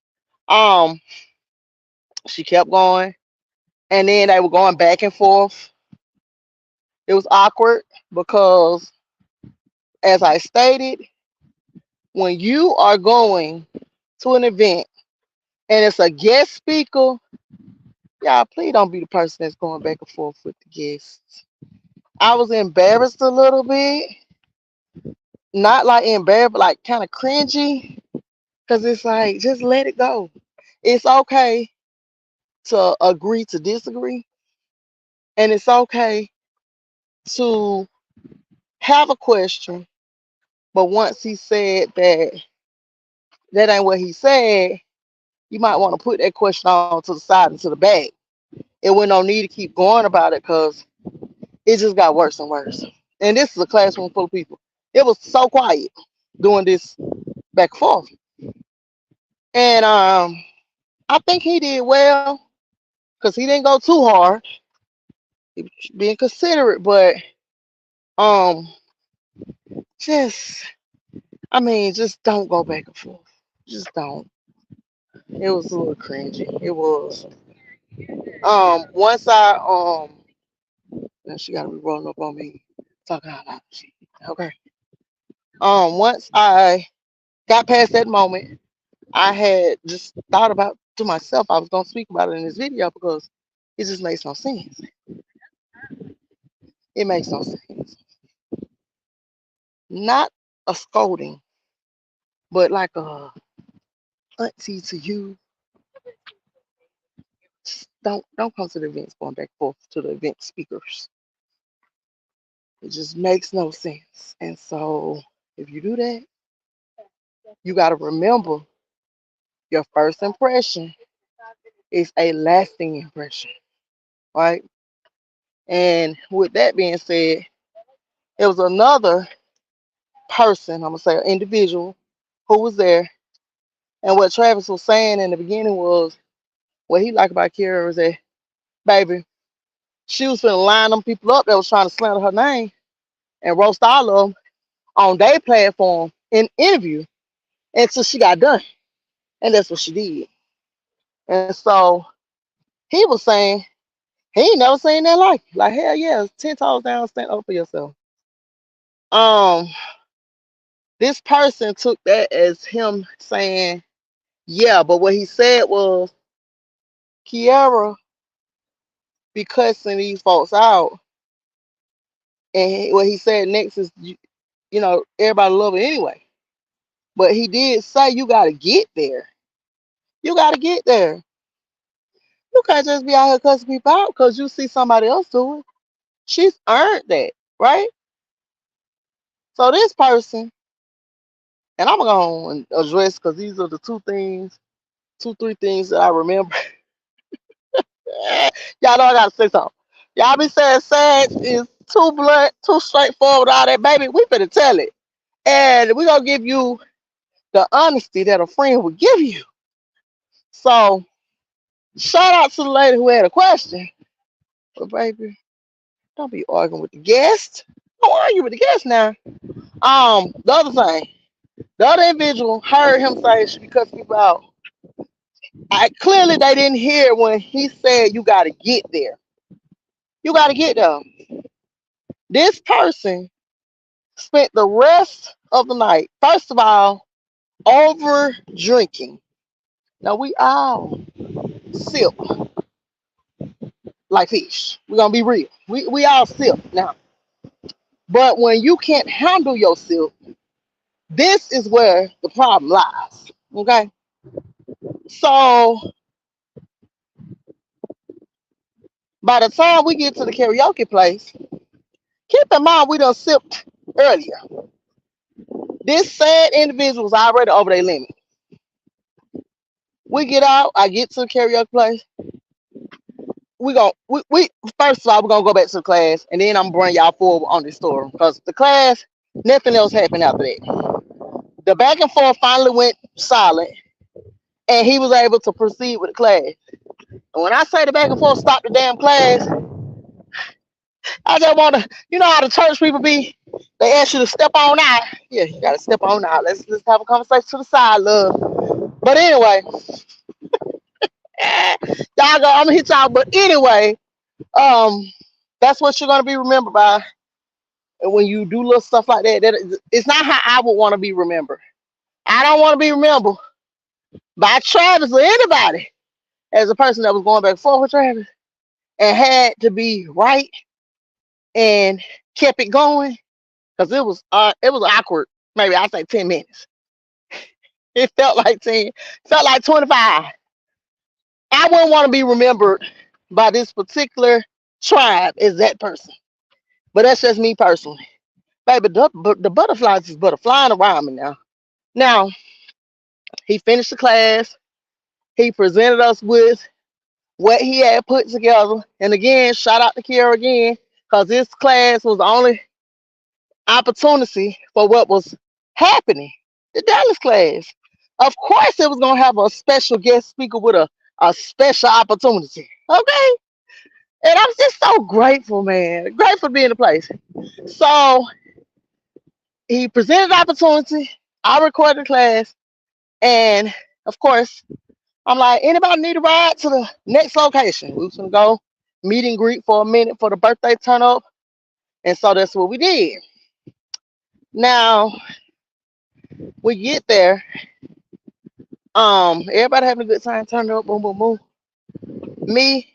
Speaker 1: Um, she kept going, and then they were going back and forth. It was awkward because, as I stated, when you are going to an event and it's a guest speaker, y'all please don't be the person that's going back and forth with the guests. I was embarrassed a little bit, not like embarrassed, but like kind of cringy, because it's like just let it go. It's okay to agree to disagree. And it's okay to have a question, but once he said that that ain't what he said, you might want to put that question on to the side and to the back. It would no need to keep going about it because it just got worse and worse. And this is a classroom full of people. It was so quiet doing this back and forth. And I think he did well because he didn't go too hard. He was being considerate, but um just I mean, just don't go back and forth. Just don't. It was a little cringy. It was. Once I and she gotta be rolling up on me, talking out loud. Okay. Once I got past that moment, I had just thought about to myself I was gonna speak about it in this video because it just makes no sense. It makes no sense. Not a scolding, but like a auntie to you. Just don't come to the events going back and forth to the event speakers. It just makes no sense. And so if you do that, you gotta remember your first impression is a lasting impression, right? And with that being said, there was another person, I'm gonna say an individual, who was there. And what Travis was saying in the beginning was what he liked about Kira was that, baby, she was finna line them people up that was trying to slander her name and roast all of them on their platform in interview until she got done. And that's what she did. And so he was saying he ain't never seen that like hell yeah, 10 toes down, stand up for yourself. Um, this person took that as him saying, yeah, but what he said was Kiara be cussing these folks out. And what he said next is, you know, everybody love it anyway. But he did say you got to get there. You got to get there. You can't just be out here cussing people out because you see somebody else do it. She's earned that, right? So this person, and I'm going to address because these are the three things that I remember. Y'all know I got to say something. Y'all be saying sad is too blunt, too straightforward, all that, baby. We finna tell it. And we're going to give you the honesty that a friend would give you. So shout out to the lady who had a question. But baby, don't be arguing with the guest. Don't argue with the guest now. The other thing, the other individual heard him say she cuss people out. Clearly they didn't hear when he said you gotta get there. You gotta get there. This person spent the rest of the night, first of all, over drinking. Now we all sip like fish. We're gonna be real. We all sip now. But when you can't handle your sip, this is where the problem lies. Okay. So by the time we get to the karaoke place, keep in mind we done sipped earlier. This sad individual was already over their limit. We get out, I get to the karaoke place. We first of all we're gonna go back to the class and then I'm gonna bring y'all forward on this story because the class, nothing else happened after that. The back and forth finally went silent and he was able to proceed with the class. And when I say the back and forth stopped the damn class, I just wanna, you know how the church people be, they ask you to step on out. Yeah, you gotta step on out. Let's have a conversation to the side, love. But anyway, y'all go, I'm gonna hit y'all. But anyway, um, that's what you're gonna be remembered by. And when you do little stuff like that, it's not how I would want to be remembered. I don't want to be remembered by Travis or anybody as a person that was going back and forth with Travis and had to be right and kept it going because it was awkward. Maybe I say 10 minutes. It felt like 10, felt like 25. I wouldn't want to be remembered by this particular tribe as that person. But that's just me personally. Baby, the butterflies is butterflying around me now. Now, he finished the class. He presented us with what he had put together. And again, shout out to Kira again, because this class was the only opportunity for what was happening. The Dallas class. Of course, it was going to have a special guest speaker with a special opportunity. Okay? And I'm just so grateful, man. Grateful to be in the place. So he presented the opportunity. I recorded the class. And of course, I'm like, anybody need a ride to the next location? We was gonna go meet and greet for a minute for the birthday turn up. And so that's what we did. Now we get there. Everybody having a good time, turn up, boom, boom, boom. Me,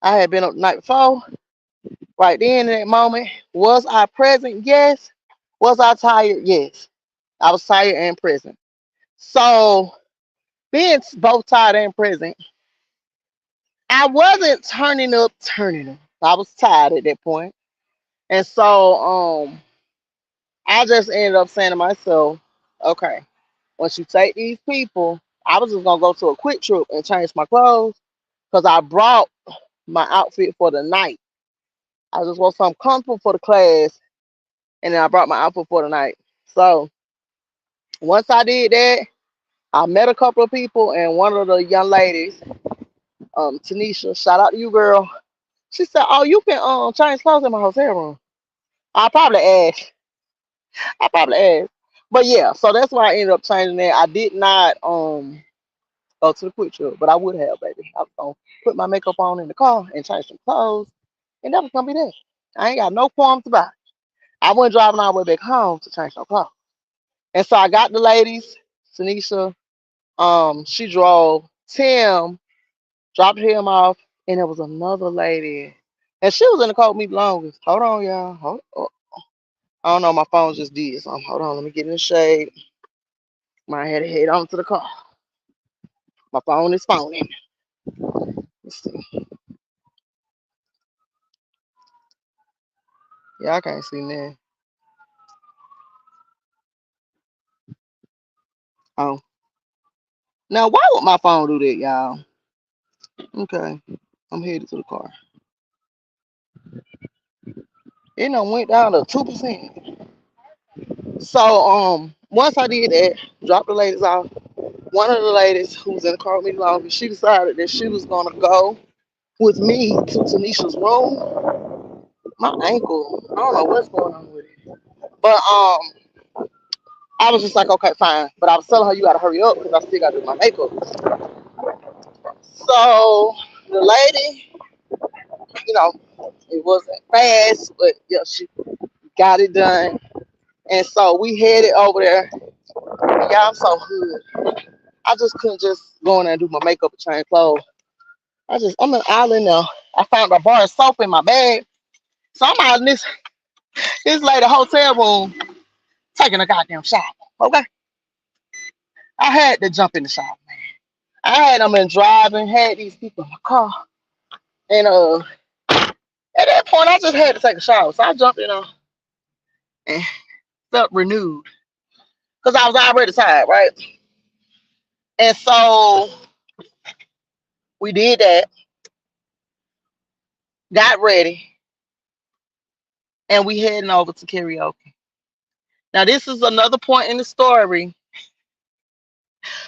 Speaker 1: I had been up the night before. Right then in that moment, was I present? Yes. Was I tired? Yes. I was tired and present. So being both tired and present, I wasn't turning up. I was tired at that point. And so I just ended up saying to myself, okay, once you take these people, I was just gonna go to a quick trip and change my clothes because I brought my outfit for the night. I just want something comfortable for the class, and then I brought my outfit for the night. So once I did that, I met a couple of people, and one of the young ladies, Tanisha, shout out to you, girl. She said, "Oh, you can change clothes in my hotel room." I probably asked. I probably asked. But yeah, so that's why I ended up changing that. I did not go to the quick trip, but I would have, baby. I was gonna put my makeup on in the car and change some clothes, and that was gonna be that. I ain't got no qualms about it. I wasn't driving all the way back home to change no clothes. And so I got the ladies, Tanisha, she drove. Tim dropped him off, and there was another lady. And she was in the car with me the longest. Hold on, y'all. I don't know, my phone just did something. Hold on, let me get in the shade. Might have to head on to the car. My phone is phoning. Let's see. Yeah, I can't see now. Oh. Now, why would my phone do that, y'all? Okay. I'm headed to the car. It done went down to 2%. So, once I did that, dropped the ladies off, one of the ladies who was in the car with me longer, she decided that she was gonna go with me to Tanisha's room. My ankle, I don't know what's going on with it. But I was just like, okay, fine. But I was telling her you gotta hurry up because I still gotta do my makeup. So the lady, you know, it wasn't fast, but yeah, she got it done. And so we headed over there. Yeah, I'm so hood. I just couldn't just go in there and do my makeup and change clothes. I'm an island now. I found a bar of soap in my bag. So I'm out in this lady hotel room taking a goddamn shower. Okay. I had to jump in the shower, man. I had them been driving, had these people in my car. And at that point I just had to take a shower. So I jumped in and felt renewed. Because I was already tired, right? And so we did that, got ready, and we heading over to karaoke. Now this is another point in the story.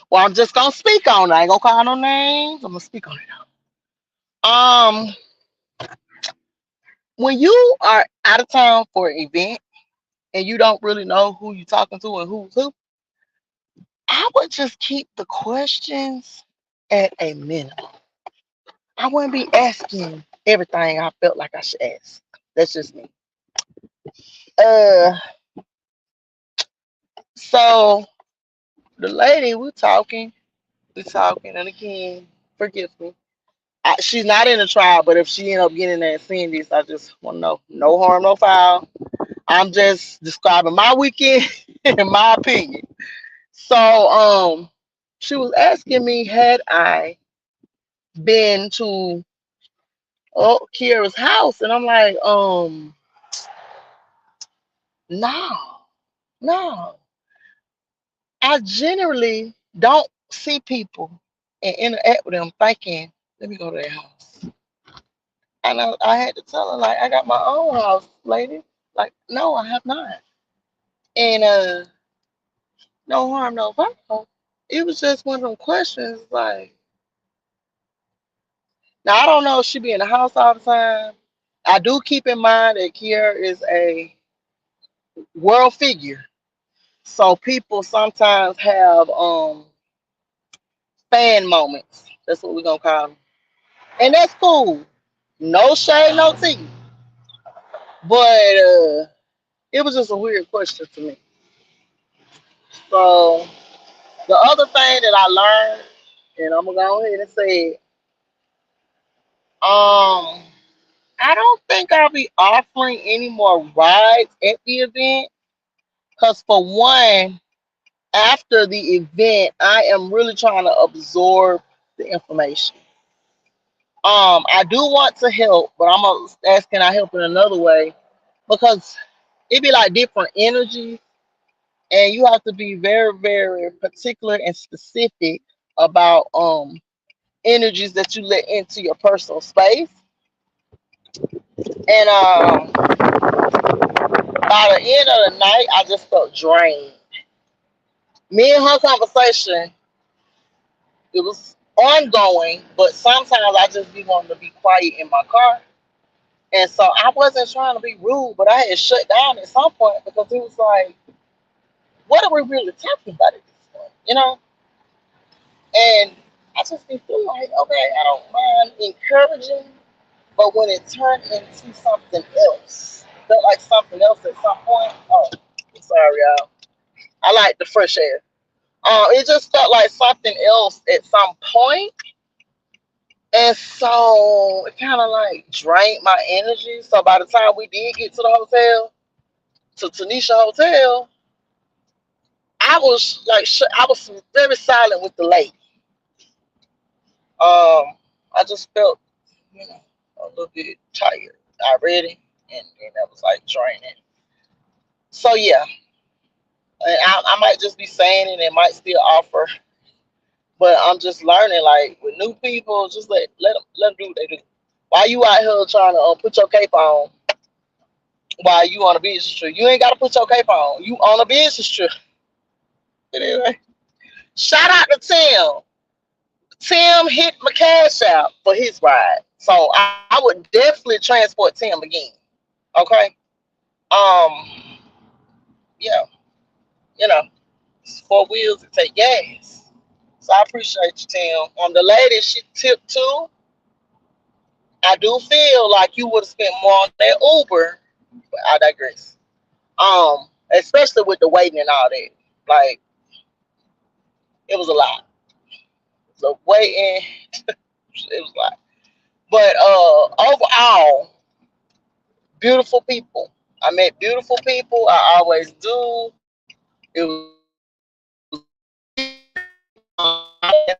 Speaker 1: Well, I'm just gonna speak on it. I ain't gonna call no names. I'm gonna speak on it. Um, when you are out of town for an event and you don't really know who you're talking to and who's who, I would just keep the questions at a minimum. I wouldn't be asking everything I felt like I should ask. That's just me. Uh, so the lady we talking, and again, forgive me. She's not in the trial, but if she end up getting there and seeing this, I just want to know, no harm, no foul. I'm just describing my weekend in my opinion. So, she was asking me, had I been to Kiera's house, and I'm like, no, no. I generally don't see people and interact with them thinking, let me go to their house. And I had to tell her, like, I got my own house, lady. Like, no, I have not. And no harm, no foul. It was just one of them questions, like, now I don't know if she be in the house all the time. I do keep in mind that Kiera is a world figure. So people sometimes have fan moments. That's what we're gonna call them. And that's cool. No shade, no tea. But it was just a weird question to me. So the other thing that I learned, and I'm gonna go ahead and say it, I don't think I'll be offering any more rides at the event. Cause for one, after the event, I am really trying to absorb the information. I do want to help, but I'm gonna ask, can I help in another way? Because it be like different energies, and you have to be very, very particular and specific about energies that you let into your personal space. And by the end of the night, I just felt drained. Me and her conversation, it was ongoing, but sometimes I just be wanting to be quiet in my car. And so I wasn't trying to be rude, but I had shut down at some point because it was like, what are we really talking about at this point? You know? And I just be feeling like, okay, I don't mind encouraging, but when it turned into something else, felt like something else at some point. Oh, I'm sorry, y'all. I like the fresh air. It just felt like something else at some point, and so it kind of like drained my energy. So by the time we did get to the hotel, to Tanisha Hotel, I was like, I was very silent with the lady. I just felt, you know, a little bit tired already, and that was like draining. So yeah, and I might just be saying it and might still offer, but I'm just learning. Like with new people, just let them do what they do. Why you out here trying to put your cape on while you on a business trip? You ain't got to put your cape on. You on a business trip. Anyway, shout out to Tim. Tim hit my cash out for his ride, so I would definitely transport Tim again. Okay. Um. Yeah. You know, it's four wheels that take gas. So I appreciate you, Tim. The lady she tipped too. I do feel like you would have spent more on that Uber, but I digress. Especially with the waiting and all that. Like it was a lot. The waiting, it was a lot. But overall, beautiful people. I met beautiful people. I always do. It was inspired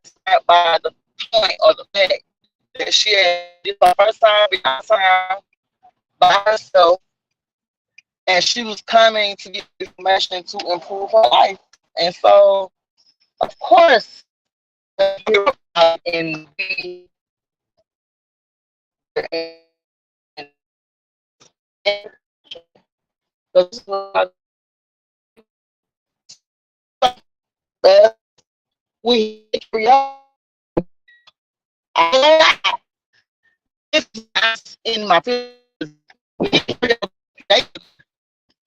Speaker 1: by the point or the fact that she had this her first time being outside by herself, and she was coming to get information to improve her life. And so, of course, and be and we in my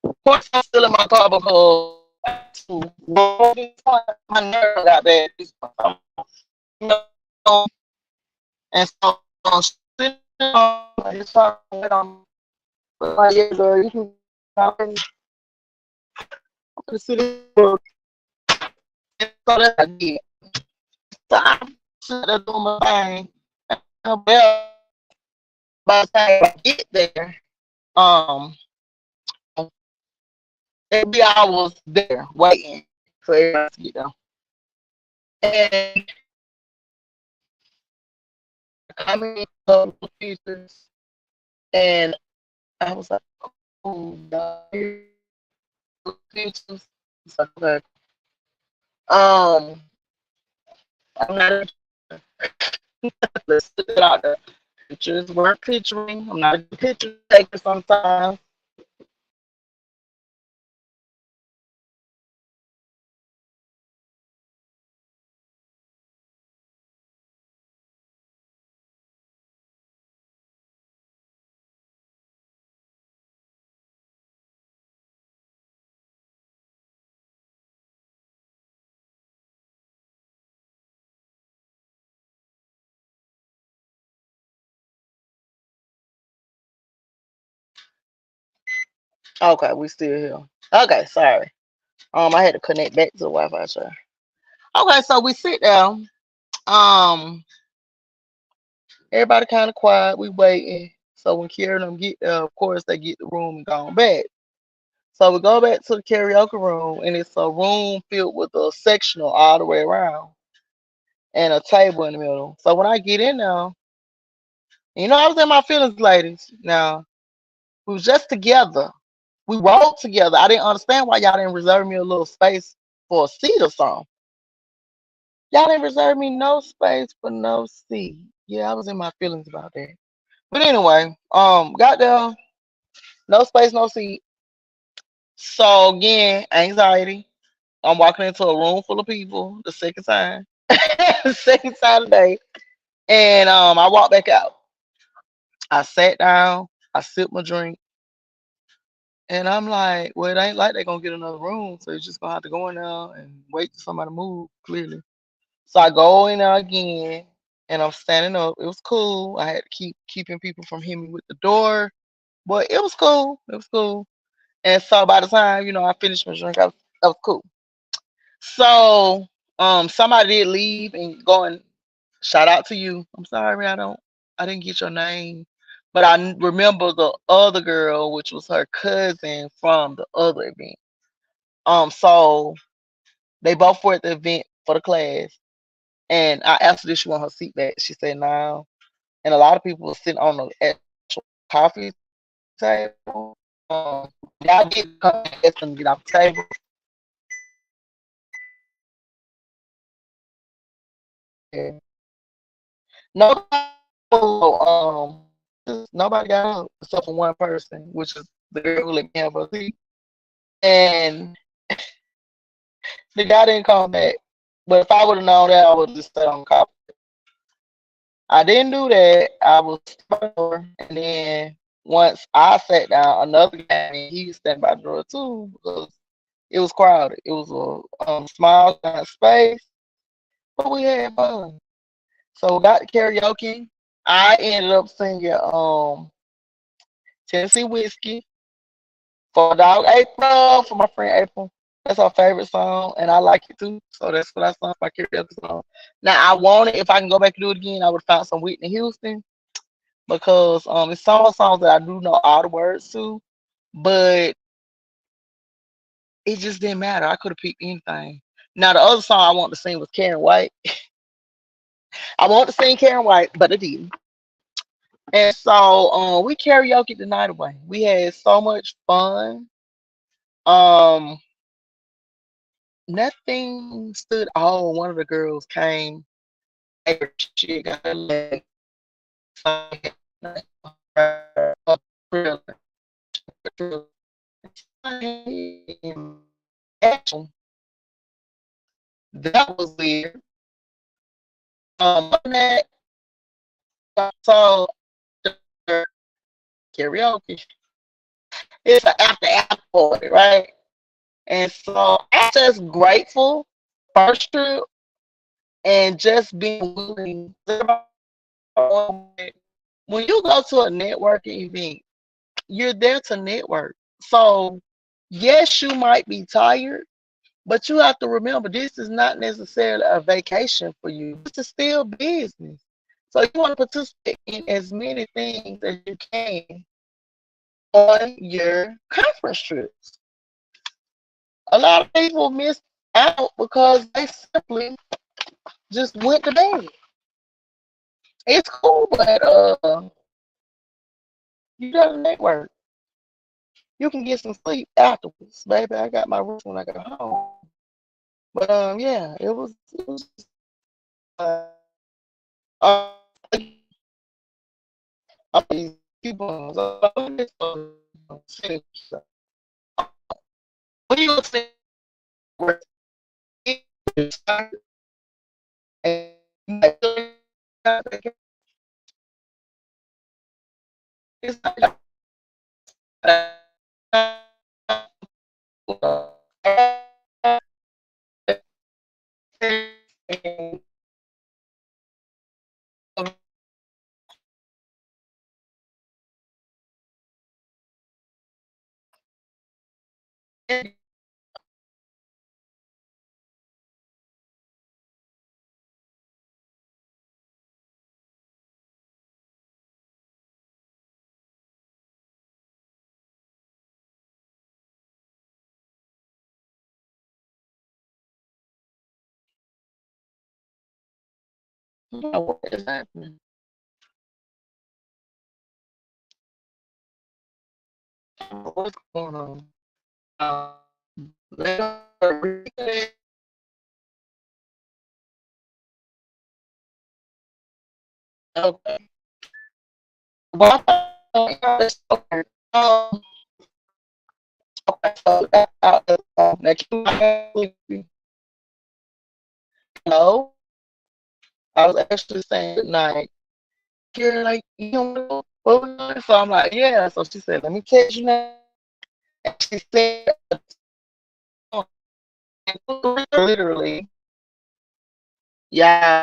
Speaker 1: of course I'm still in my car because my nerve got bad. You know, and so sitting on his phone, like, yeah, girl, you can I'm gonna sit in for so that's what I did. So I'm sitting there doing my thing. Well, by the time I get there, um, maybe I was there waiting for everybody to get there. And commented a couple of pictures, and I was like, "Oh, y'all hear the pictures?" It's like, okay, um, I'm not a let's put it out there. Pictures weren't picturing. I'm not a good picture taker sometimes. Okay, we still here. Okay, sorry. I had to connect back to the Wi-Fi. Sure. Okay, so we sit down. Um, everybody kind of quiet. We waiting. So when Kira and them get there, of course they get the room and gone back. So we go back to the karaoke room, and it's a room filled with a sectional all the way around and a table in the middle. So when I get in there, I was in my feelings, ladies. Now we was just together. We rolled together. I didn't understand why y'all didn't reserve me a little space for a seat or something. Y'all didn't reserve me no space for no seat. Yeah, I was in my feelings about that. But anyway, got there, no space, no seat. So again, anxiety. I'm walking into a room full of people the second time. The second time today. And I walked back out. I sat down, I sipped my drink, and I'm like, well, it ain't like they're gonna get another room, so you're just gonna have to go in there and wait for somebody to move, clearly. So I go in there again, and I'm standing up. It was cool. I had to keep keeping people from hitting me with the door, but it was cool. It was cool. And so by the time I finished my drink, I was cool. So somebody did leave and go and shout out to you. I'm sorry, I didn't get your name, but remember the other girl, which was her cousin from the other event. So they both were at the event for the class, and I asked her if she want her seat back. She said no, and a lot of people were sitting on the actual coffee table. Y'all did come and ask them to get off the table. Yeah. Nobody, nobody got up except for one person, which is the girl who let me have her seat. And the guy didn't come back. But if I would have known that, I would have just stayed on cop. I didn't do that. I was by the door, and then once I sat down, another guy, he was standing by the door too because it was crowded. It was a small kind of space, but we had fun. So we got to karaoke. I ended up singing Tennessee Whiskey for dog April, for my friend April. That's her favorite song, and I like it too. So that's what I sung my karaoke song. Now I want it. If I can go back and do it again, I would have found some Whitney Houston because it's some of the songs that I do know all the words to, but it just didn't matter. I could have picked anything. Now the other song I wanted to sing was Karen White. I wanted to sing Karen White, but I didn't. And so we karaoke the night away. We had so much fun. Um, Nothing stood out. One of the girls came. She got her leg. That was weird. That so karaoke. It's an after party, right? And so I'm just grateful first trip and just being willing. When you go to a networking event, you're there to network. So yes, you might be tired, but you have to remember this is not necessarily a vacation for you. This is still business. So you want to participate in as many things as you can on your conference trips. A lot of people miss out because they simply just went to bed. It's cool, but you gotta network. You can get some sleep afterwards, baby. I got my rest when I got home. But yeah, it was uh, these coupons. When you say what is happening? What's going on? Okay. Well, okay. Okay. So next no, I was actually saying good night. You're like, you know what we doing? So I'm like, yeah. So she said, let me text you now. And she said, literally, yeah.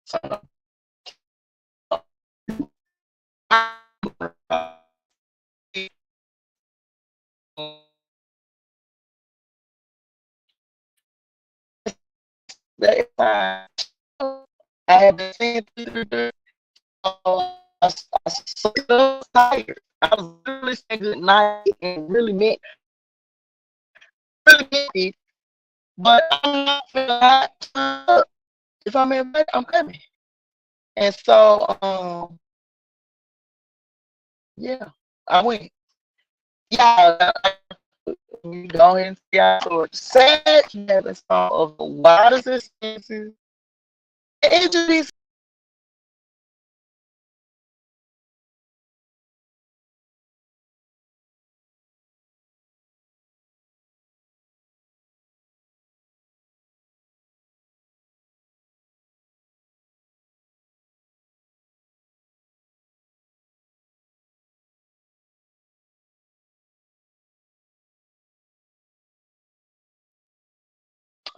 Speaker 1: So, that's fine. I have been saying so tired. I was literally saying good night and really meant it, but I'm not feeling hot. If I'm invited, I'm coming. And so, yeah, I went. Yeah, you go ahead and see out for sad having some of the wildest experiences. It just be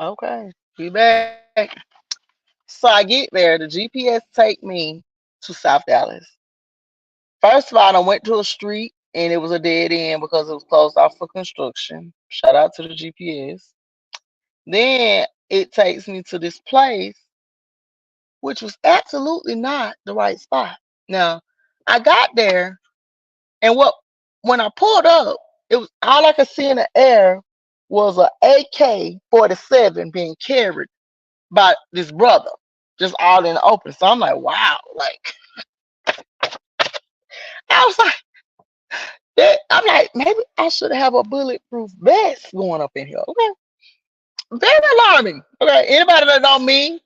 Speaker 1: okay. Be back. So I get there. The GPS take me to South Dallas. First of all, I went to a street and it was a dead end because it was closed off for construction. Shout out to the GPS. Then it takes me to this place, which was absolutely not the right spot. Now, I got there, and when I pulled up, it was all I could see in the air was a AK-47 being carried by this brother, just all in the open. So I'm like, wow, like I was like, I'm like, maybe I should have a bulletproof vest going up in here. Okay, very alarming. Okay, anybody that know me,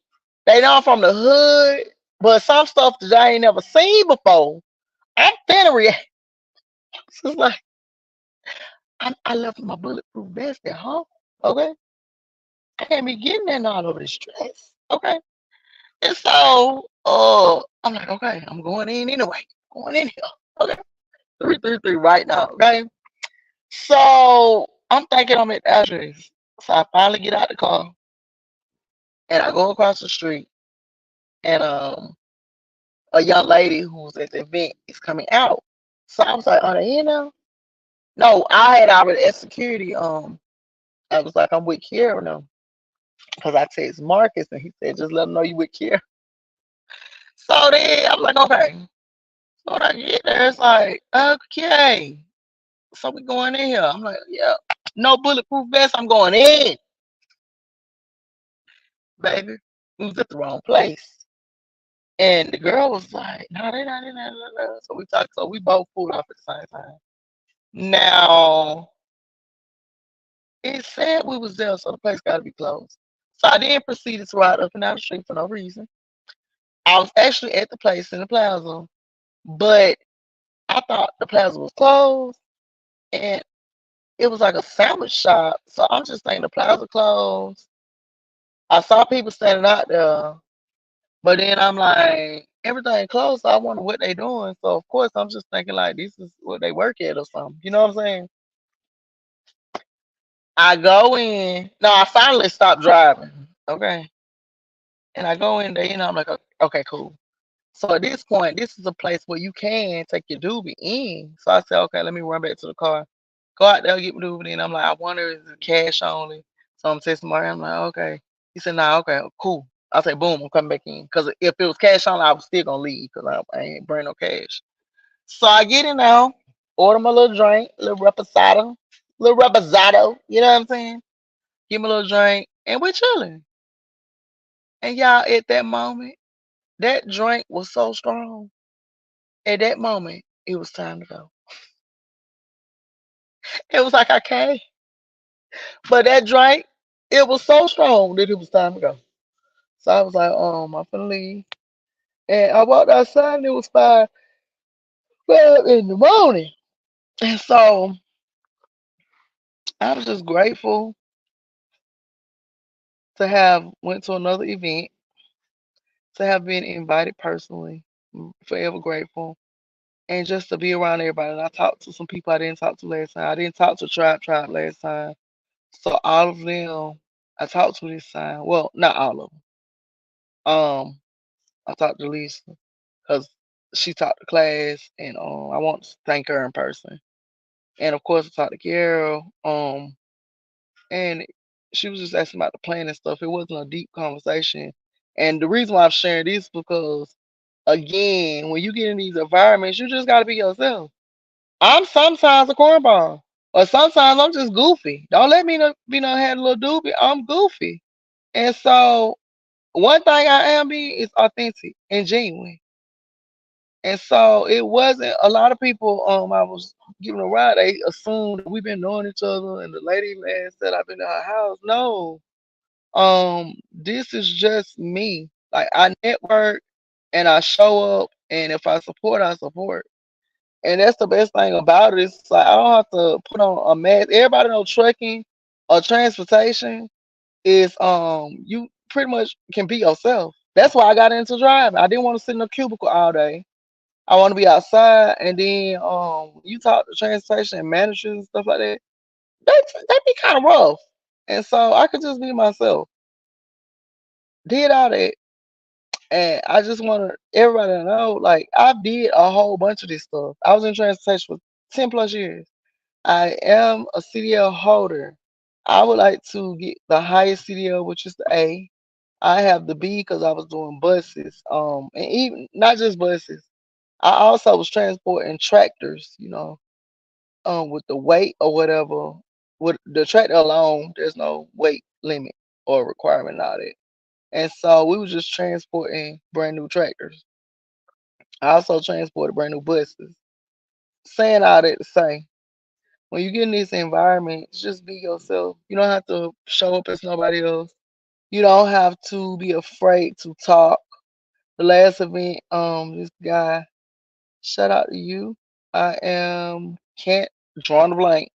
Speaker 1: they know I'm from the hood, but some stuff that I ain't never seen before, I'm finna react. So it's like I left my bulletproof vest at home. Okay, I can't be getting that all over the stress. Okay, and so I'm like, okay, I'm going in anyway. Going in here. Okay, 333 right now. Okay, so I'm thinking I'm at the address. So I finally get out the car and I go across the street and a young lady who's at the event is coming out. So I was like, are they in now? No, I had already at security. I was like, I'm with Kiara now. Because I text Marcus and he said, just let him know you with Kiara. So then I'm like, okay. So when I get there, it's like, okay. So we going in here. I'm like, yeah. No bulletproof vest, I'm going in, baby. We was at the wrong place. And the girl was like, no, they not in there. So we talked, so we both pulled off at the same time. Now, it said we was there, so the place got to be closed. So I then proceeded to ride up and down the street for no reason. I was actually at the place in the plaza, but I thought the plaza was closed, and it was like a sandwich shop. So I'm just thinking the plaza closed. I saw people standing out there, but then I'm like, everything closed. So I wonder what they doing. So of course I'm just thinking like this is what they work at or something. You know what I'm saying? I go in. No, I finally stopped driving. Okay, and I go in there. I'm like, okay, cool. So at this point, this is a place where you can take your doobie in. So I said, okay, let me run back to the car. Go out there, get my doobie in. I'm like, I wonder is it cash only? So I'm texting Mario. I'm like, okay. He said, nah, okay, cool. I said, boom, I'm coming back in. Because if it was cash only, I was still going to leave because I ain't bring no cash. So I get in now, order my little drink, little reposado. You know what I'm saying? Give me a little drink, and we're chilling. And y'all, at that moment, that drink was so strong. At that moment, it was time to go. It was like I came, but that drink, it was so strong that it was time to go. So I was like, I'm finna leave. And I walked outside and it was 5 in the morning. And so I was just grateful to have went to another event, to have been invited personally. Forever grateful. And just to be around everybody. And I talked to some people I didn't talk to last time. I didn't talk to Tribe last time. So all of them I talked to this time. Well, not all of them. I talked to Lisa because she taught the class, and I want to thank her in person. And of course, I talked to Carol, and she was just asking about the plan and stuff. It wasn't a deep conversation. And the reason why I'm sharing this because, again, when you get in these environments, you just got to be yourself. I'm sometimes a cornball, or sometimes I'm just goofy. Don't let me be no had a little doobie. I'm goofy, and so one thing I am being is authentic and genuine. And so it wasn't a lot of people I was giving a ride, they assumed that we've been knowing each other and the lady man said I've been to her house. No. This is just me. Like I network and I show up and if I support, I support. And that's the best thing about it. It's like I don't have to put on a mask. Everybody know trucking or transportation is you pretty much can be yourself. That's why I got into driving. I didn't want to sit in a cubicle all day. I want to be outside, and then you talk to transportation and managers and stuff like that. That be kind of rough, and so I could just be myself. Did all that, and I just want everybody to know, like I did a whole bunch of this stuff. I was in transportation for 10 plus years. I am a CDL holder. I would like to get the highest CDL, which is the A. I have the B because I was doing buses, and even not just buses. I also was transporting tractors, with the weight or whatever. With the tractor alone, there's no weight limit or requirement on it. And so we was just transporting brand new tractors. I also transported brand new buses. Saying all that to say, when you get in this environment, just be yourself. You don't have to show up as nobody else. You don't have to be afraid to talk. The last event, this guy, shout out to you. I am can't drawing a blank.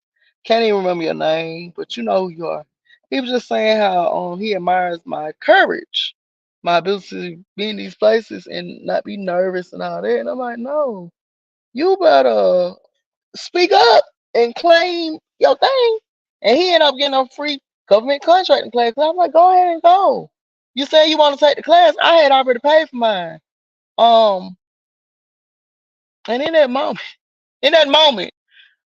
Speaker 1: Can't even remember your name, but you know who you are. He was just saying how he admires my courage, my ability to be in these places and not be nervous and all that. And I'm like, no, you better speak up and claim your thing. And he ended up getting a free government contracting class. I'm like, go ahead and go. You say you want to take the class? I had already paid for mine. Um, and in that moment,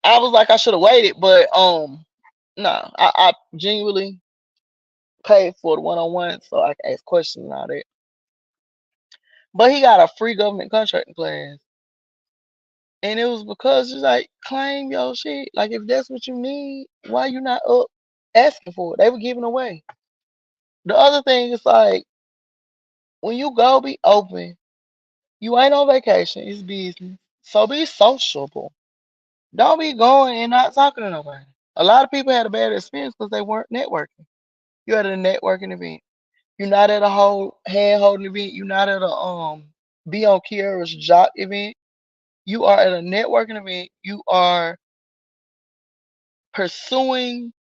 Speaker 1: I was like, I should have waited, but no, I genuinely paid for the one-on-one so I can ask questions and all that. But he got a free government contracting class, and it was because it's like claim your shit. Like if that's what you need, why you not up asking for it? They were giving away. The other thing is like when you go, be open. You ain't on vacation. It's business. So be sociable. Don't be going and not talking to nobody. A lot of people had a bad experience because they weren't networking. You at a networking event. You're not at a whole hand holding event. You're not at a be on Kiara's job event. You are at a networking event. You are pursuing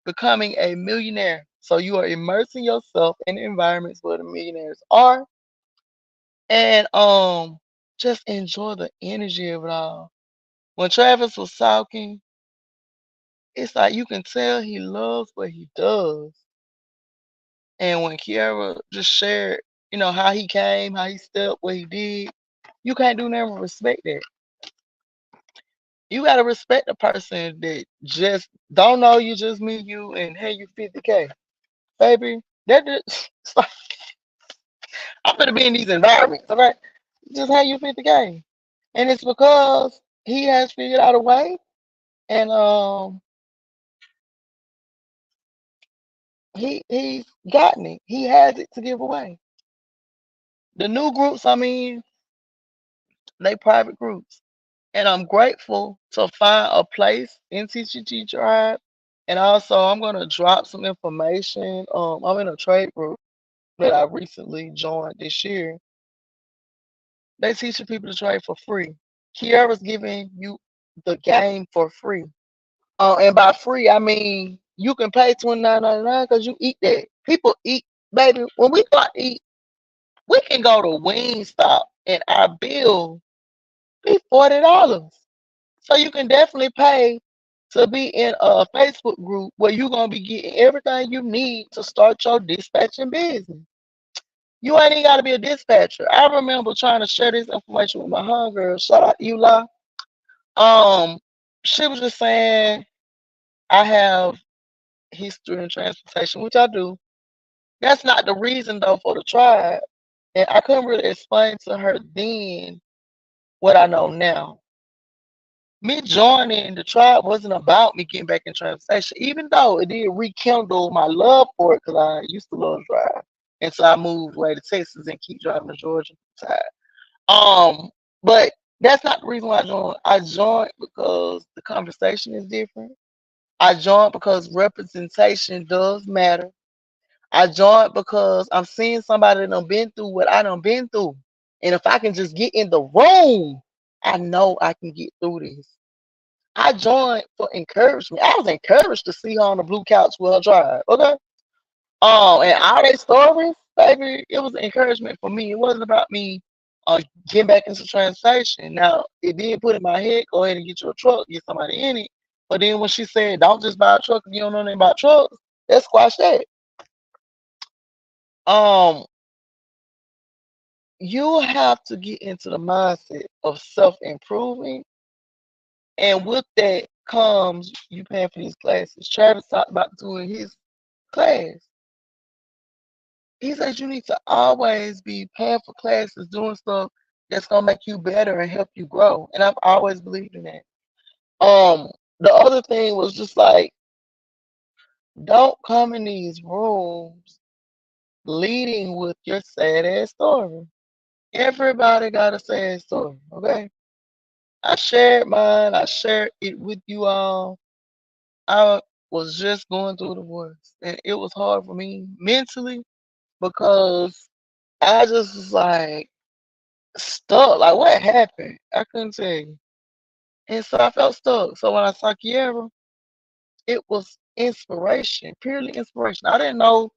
Speaker 1: becoming a millionaire. So you are immersing yourself in environments where the millionaires are, and just enjoy the energy of it all. When Travis was talking, it's like you can tell he loves what he does. And when Kiara just shared, how he came, how he stepped, what he did, you can't do nothing but respect that. You gotta respect the person that just don't know you, just meet you and hey you 50K. Baby, that just it's like, I'm gonna be in these environments, all right? Just hey you 50K. And it's because he has figured out a way and he's gotten it. He has it to give away. The new groups, I mean, they private groups. And I'm grateful to find a place in TTG Tribe. And also, I'm going to drop some information. I'm in a trade group that I recently joined this year. They teaching people to trade for free. Kiara's giving you the game for free. And by free, I mean you can pay $29.99 because you eat that. People eat, baby. When we go out to eat, we can go to Wingstop and our bill be $40. So you can definitely pay to be in a Facebook group where you're gonna be getting everything you need to start your dispatching business. You ain't even gotta be a dispatcher. I remember trying to share this information with my homegirl. Shout out to you, La. Um, she was just saying I have history in transportation, which I do. That's not the reason though for the tribe. And I couldn't really explain to her then what I know now. Me joining the tribe wasn't about me getting back in transportation, even though it did rekindle my love for it because I used to love to drive. And so I moved away to Texas and keep driving to Georgia side. But that's not the reason why I joined. I joined because the conversation is different. I joined because representation does matter. I joined because I'm seeing somebody that done been through what I done been through. And if I can just get in the room, I know I can get through this. I joined for encouragement. I was encouraged to see her on the blue couch with her drive. Okay. And all their stories, baby, it was encouragement for me. It wasn't about me getting back into translation. Now, it did put in my head, go ahead and get you a truck, get somebody in it. But then when she said, don't just buy a truck if you don't know anything about trucks, let's squash that. Um, you have to get into the mindset of self-improving. And with that comes you paying for these classes. Travis talked about doing his class. He says you need to always be paying for classes, doing stuff that's gonna make you better and help you grow. And I've always believed in that. The other thing was just like, don't come in these rooms leading with your sad ass story. Everybody got a sad story, okay? I shared mine, I shared it with you all. I was just going through the worst, and it was hard for me mentally because I just was like stuck. Like, what happened? I couldn't tell you. And so I felt stuck. So when I saw Kiara, it was inspiration, purely inspiration. I didn't know,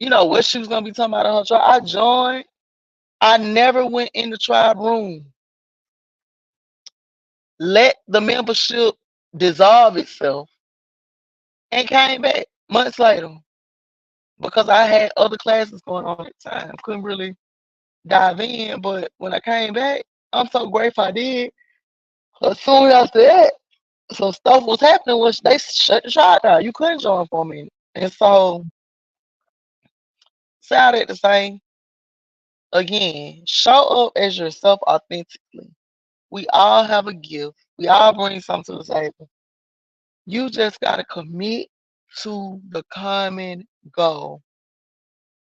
Speaker 1: what she was gonna be talking about in her tribe. I joined. I never went in the tribe room. Let the membership dissolve itself and came back months later because I had other classes going on at the time. Couldn't really dive in, but when I came back, I'm so grateful I did. Soon after that, some stuff was happening, which they shut the trial down. You couldn't join for me. And so, sad to say, again, show up as yourself authentically. We all have a gift. We all bring something to the table. You just got to commit to the common goal.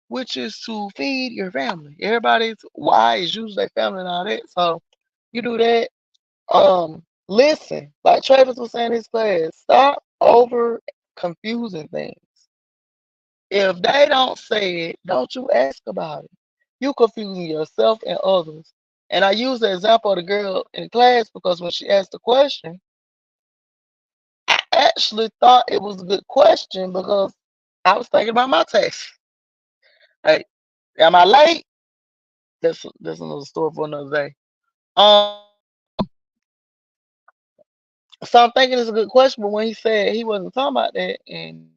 Speaker 1: which is to feed your family. Everybody's why is usually their family and all that. So you do that. Listen, like Travis was saying in his class, stop over confusing things. If they don't say it, don't you ask about it. You confusing yourself and others. And I use the example of the girl in class because when she asked the question, I actually thought it was a good question because I was thinking about my test. Hey, am I late? That's another story for another day. Um, so I'm thinking it's a good question, but when he said he wasn't talking about that, and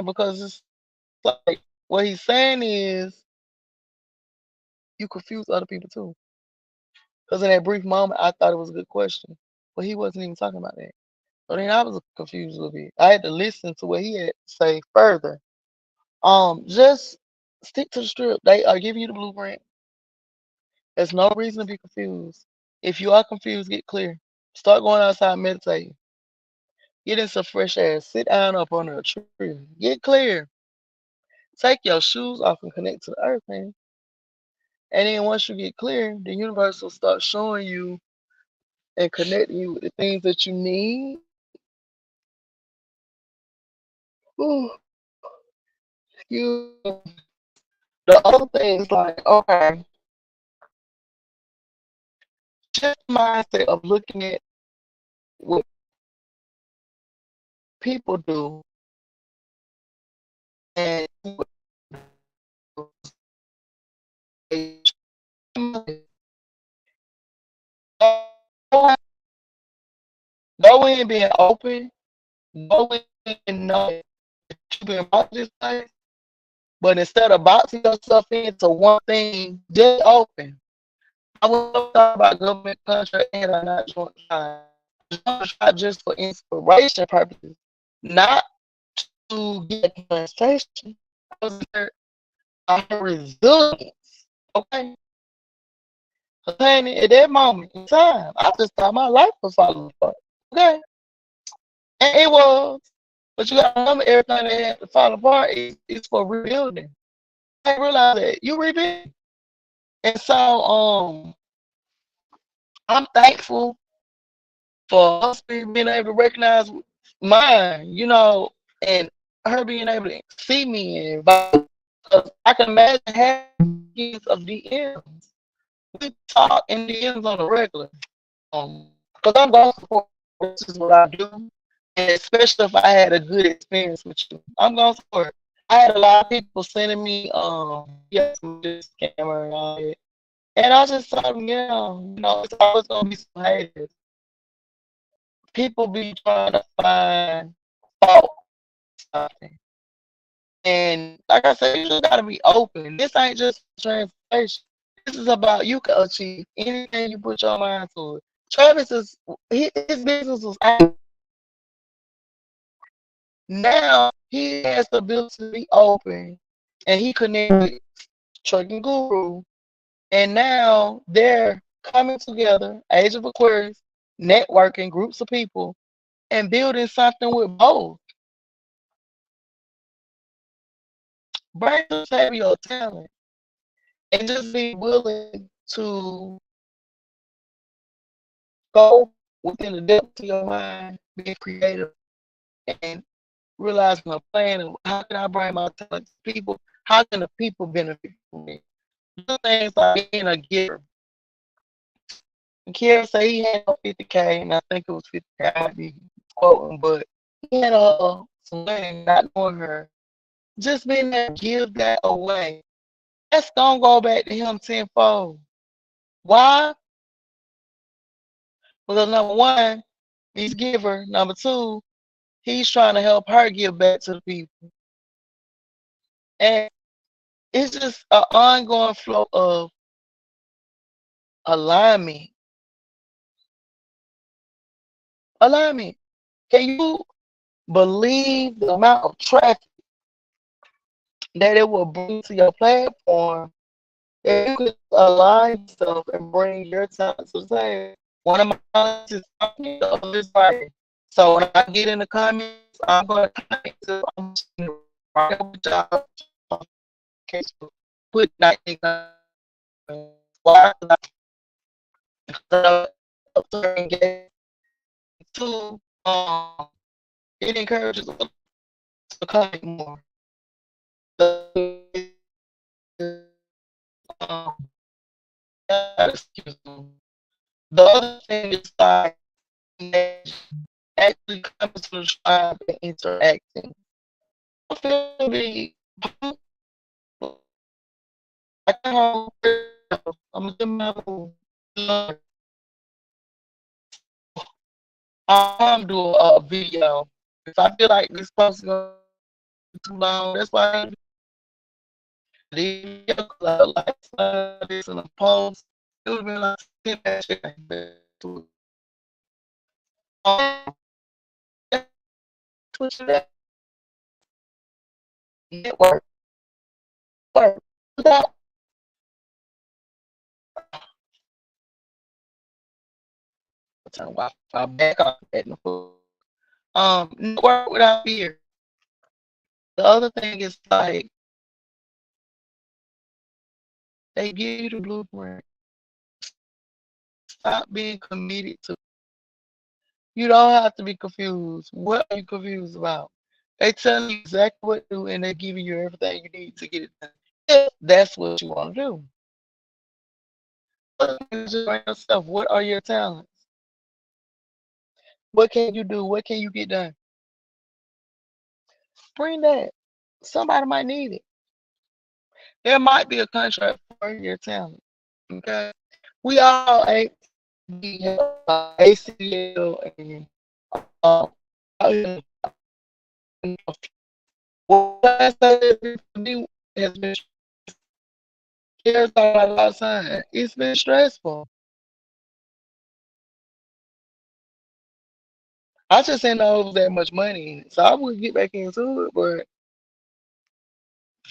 Speaker 1: because it's like what he's saying is you confuse other people too. Because in that brief moment, I thought it was a good question, but he wasn't even talking about that. So then I was confused a little bit. I had to listen to what he had to say further. Just stick to the script. They are giving you the blueprint. There's no reason to be confused. If you are confused, get clear. Start going outside, meditating. Get in some fresh air. Sit down up under a tree. Get clear. Take your shoes off and connect to the earth, man. And then once you get clear, the universe will start showing you and connecting you with the things that you need. Ooh, you the other thing is like, okay, just the mindset of looking at what people do and go in being open, go in knowing that you've been brought this place, but instead of boxing yourself into one thing, just open. I was talking about government contract and I not joint try. Try just for inspiration purposes, not to get a demonstration. I was there, I'm resilience. Okay. At that moment in time, I just thought my life was falling apart. Okay. And it was. But you gotta remember everything that had to fall apart is for rebuilding. I realize that you rebuild. And so I'm thankful for us being able to recognize mine, and her being able to see me and invite. Because I can imagine having of DMs. We talk in DMs on the regular. Because I'm going to support. This is what I do. And especially if I had a good experience with you, I'm going to support. I had a lot of people sending me yes, this camera and all that. And I just told them, it's always gonna be some haters. People be trying to find fault in something. And like I said, you just gotta be open. This ain't just transportation. This is about you can achieve anything you put your mind to it. Travis his business was out. Now he has the ability to be open and he connected with Trucking Guru. And now they're coming together, Age of Aquarius, networking groups of people and building something with both. Bring to the table your talent and just be willing to go within the depth of your mind, being creative and realizing a plan of how can I bring my talent to people? How can the people benefit from it? Do things like being a giver. Kiara say he had 50K, and I think it was 50K. I might be quoting, but he had some money, not knowing her. Just being able to give that away. That's gonna go back to him tenfold. Why? Because number one, he's a giver. Number two, he's trying to help her give back to the people. And it's just an ongoing flow of alignment. Alignment. Can you believe the amount of traffic that it will bring to your platform if you could align yourself and bring your talent to the table? One of my talents is talking, the other is writing. So when I get in the comments, I'm going to comment to right there with y'all case for put 19 why engage to it encourages us to come more. Um, excuse me. The other thing is like actually coming to the tribe and interacting. I feel the I can I'm gonna I'm do a video. If I feel like this post is gonna be too long, that's why I did like this in a post. It would be like 10 to Twitch that network work without turn Wi-Fi back off at the network without fear. The other thing is like they give you the blueprint. Stop being committed to. You don't have to be confused. What are you confused about? They tell you exactly what to do and they give you everything you need to get it done. If that's what you want to do. Yourself, what are your talents? What can you do? What can you get done? Bring that. Somebody might need it. There might be a contract for your talent. Okay. We all ain't be ACL and um what I say for me has been a lot of time. It's been stressful. I just ain't know that much money, so I would get back into it. But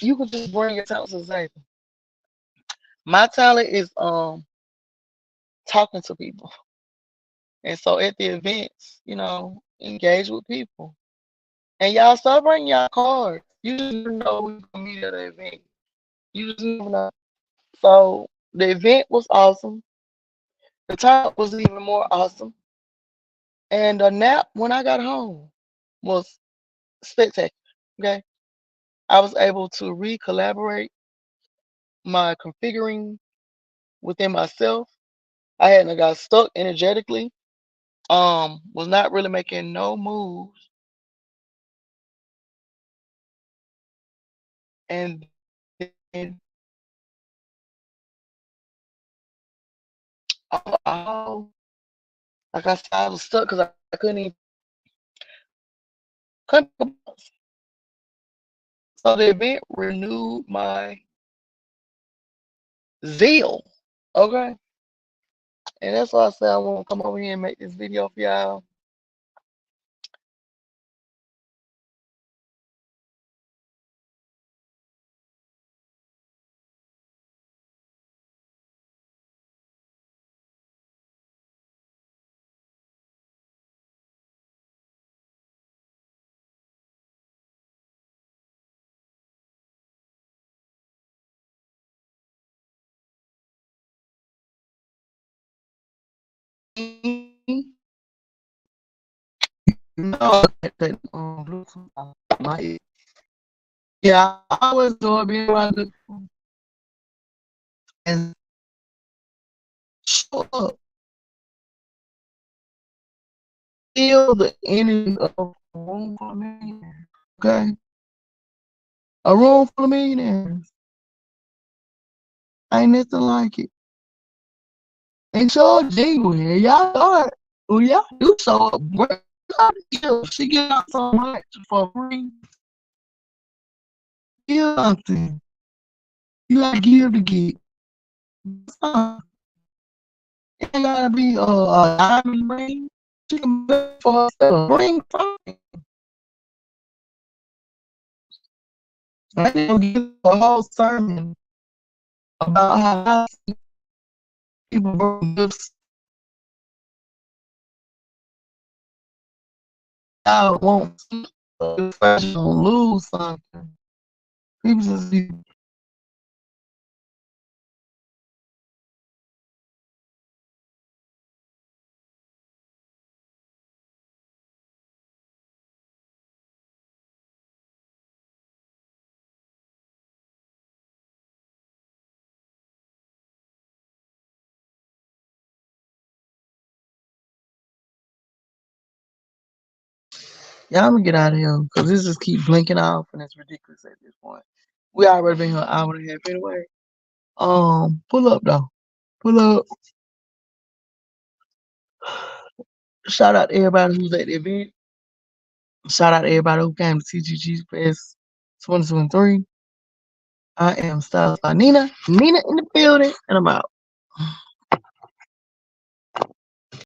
Speaker 1: you could just bring your talent to the table. My talent is talking to people, and so at the events, engage with people. And y'all start bringing y'all cards. You just never know who's gonna meet at the event. You just never know. So the event was awesome. The time was even more awesome. And the nap when I got home was spectacular. Okay. I was able to re-collaborate my configuring within myself. I hadn't got stuck energetically. Was not really making no moves. And then all like I said, I was stuck because I couldn't. So the event renewed my zeal. Okay. And that's why I said I want to come over here and make this video for y'all. No, that Bluetooth. Yeah, I always enjoy being around good people and show up, feel the energy of a room full of millionaires. Okay, a room full of millionaires. Ain't nothing like it. And show up genuine. Y'all start. Well, y'all do show up. She get out so much for free. Give something. You gotta give to get. It ain't gotta be a diamond ring. She can buy for herself. Bring something. I didn't give a whole sermon about how I see people bring gifts out want. So it's fresh gonna lose something. People just be y'all gonna get out of here because this just keep blinking off and it's ridiculous at this point. We already been here an hour and a half anyway. Pull up though. Pull up. Shout out to everybody who's at the event. Shout out to everybody who came to TTG Fest 2023. I am Styles by Nina. Nina in the building, and I'm out.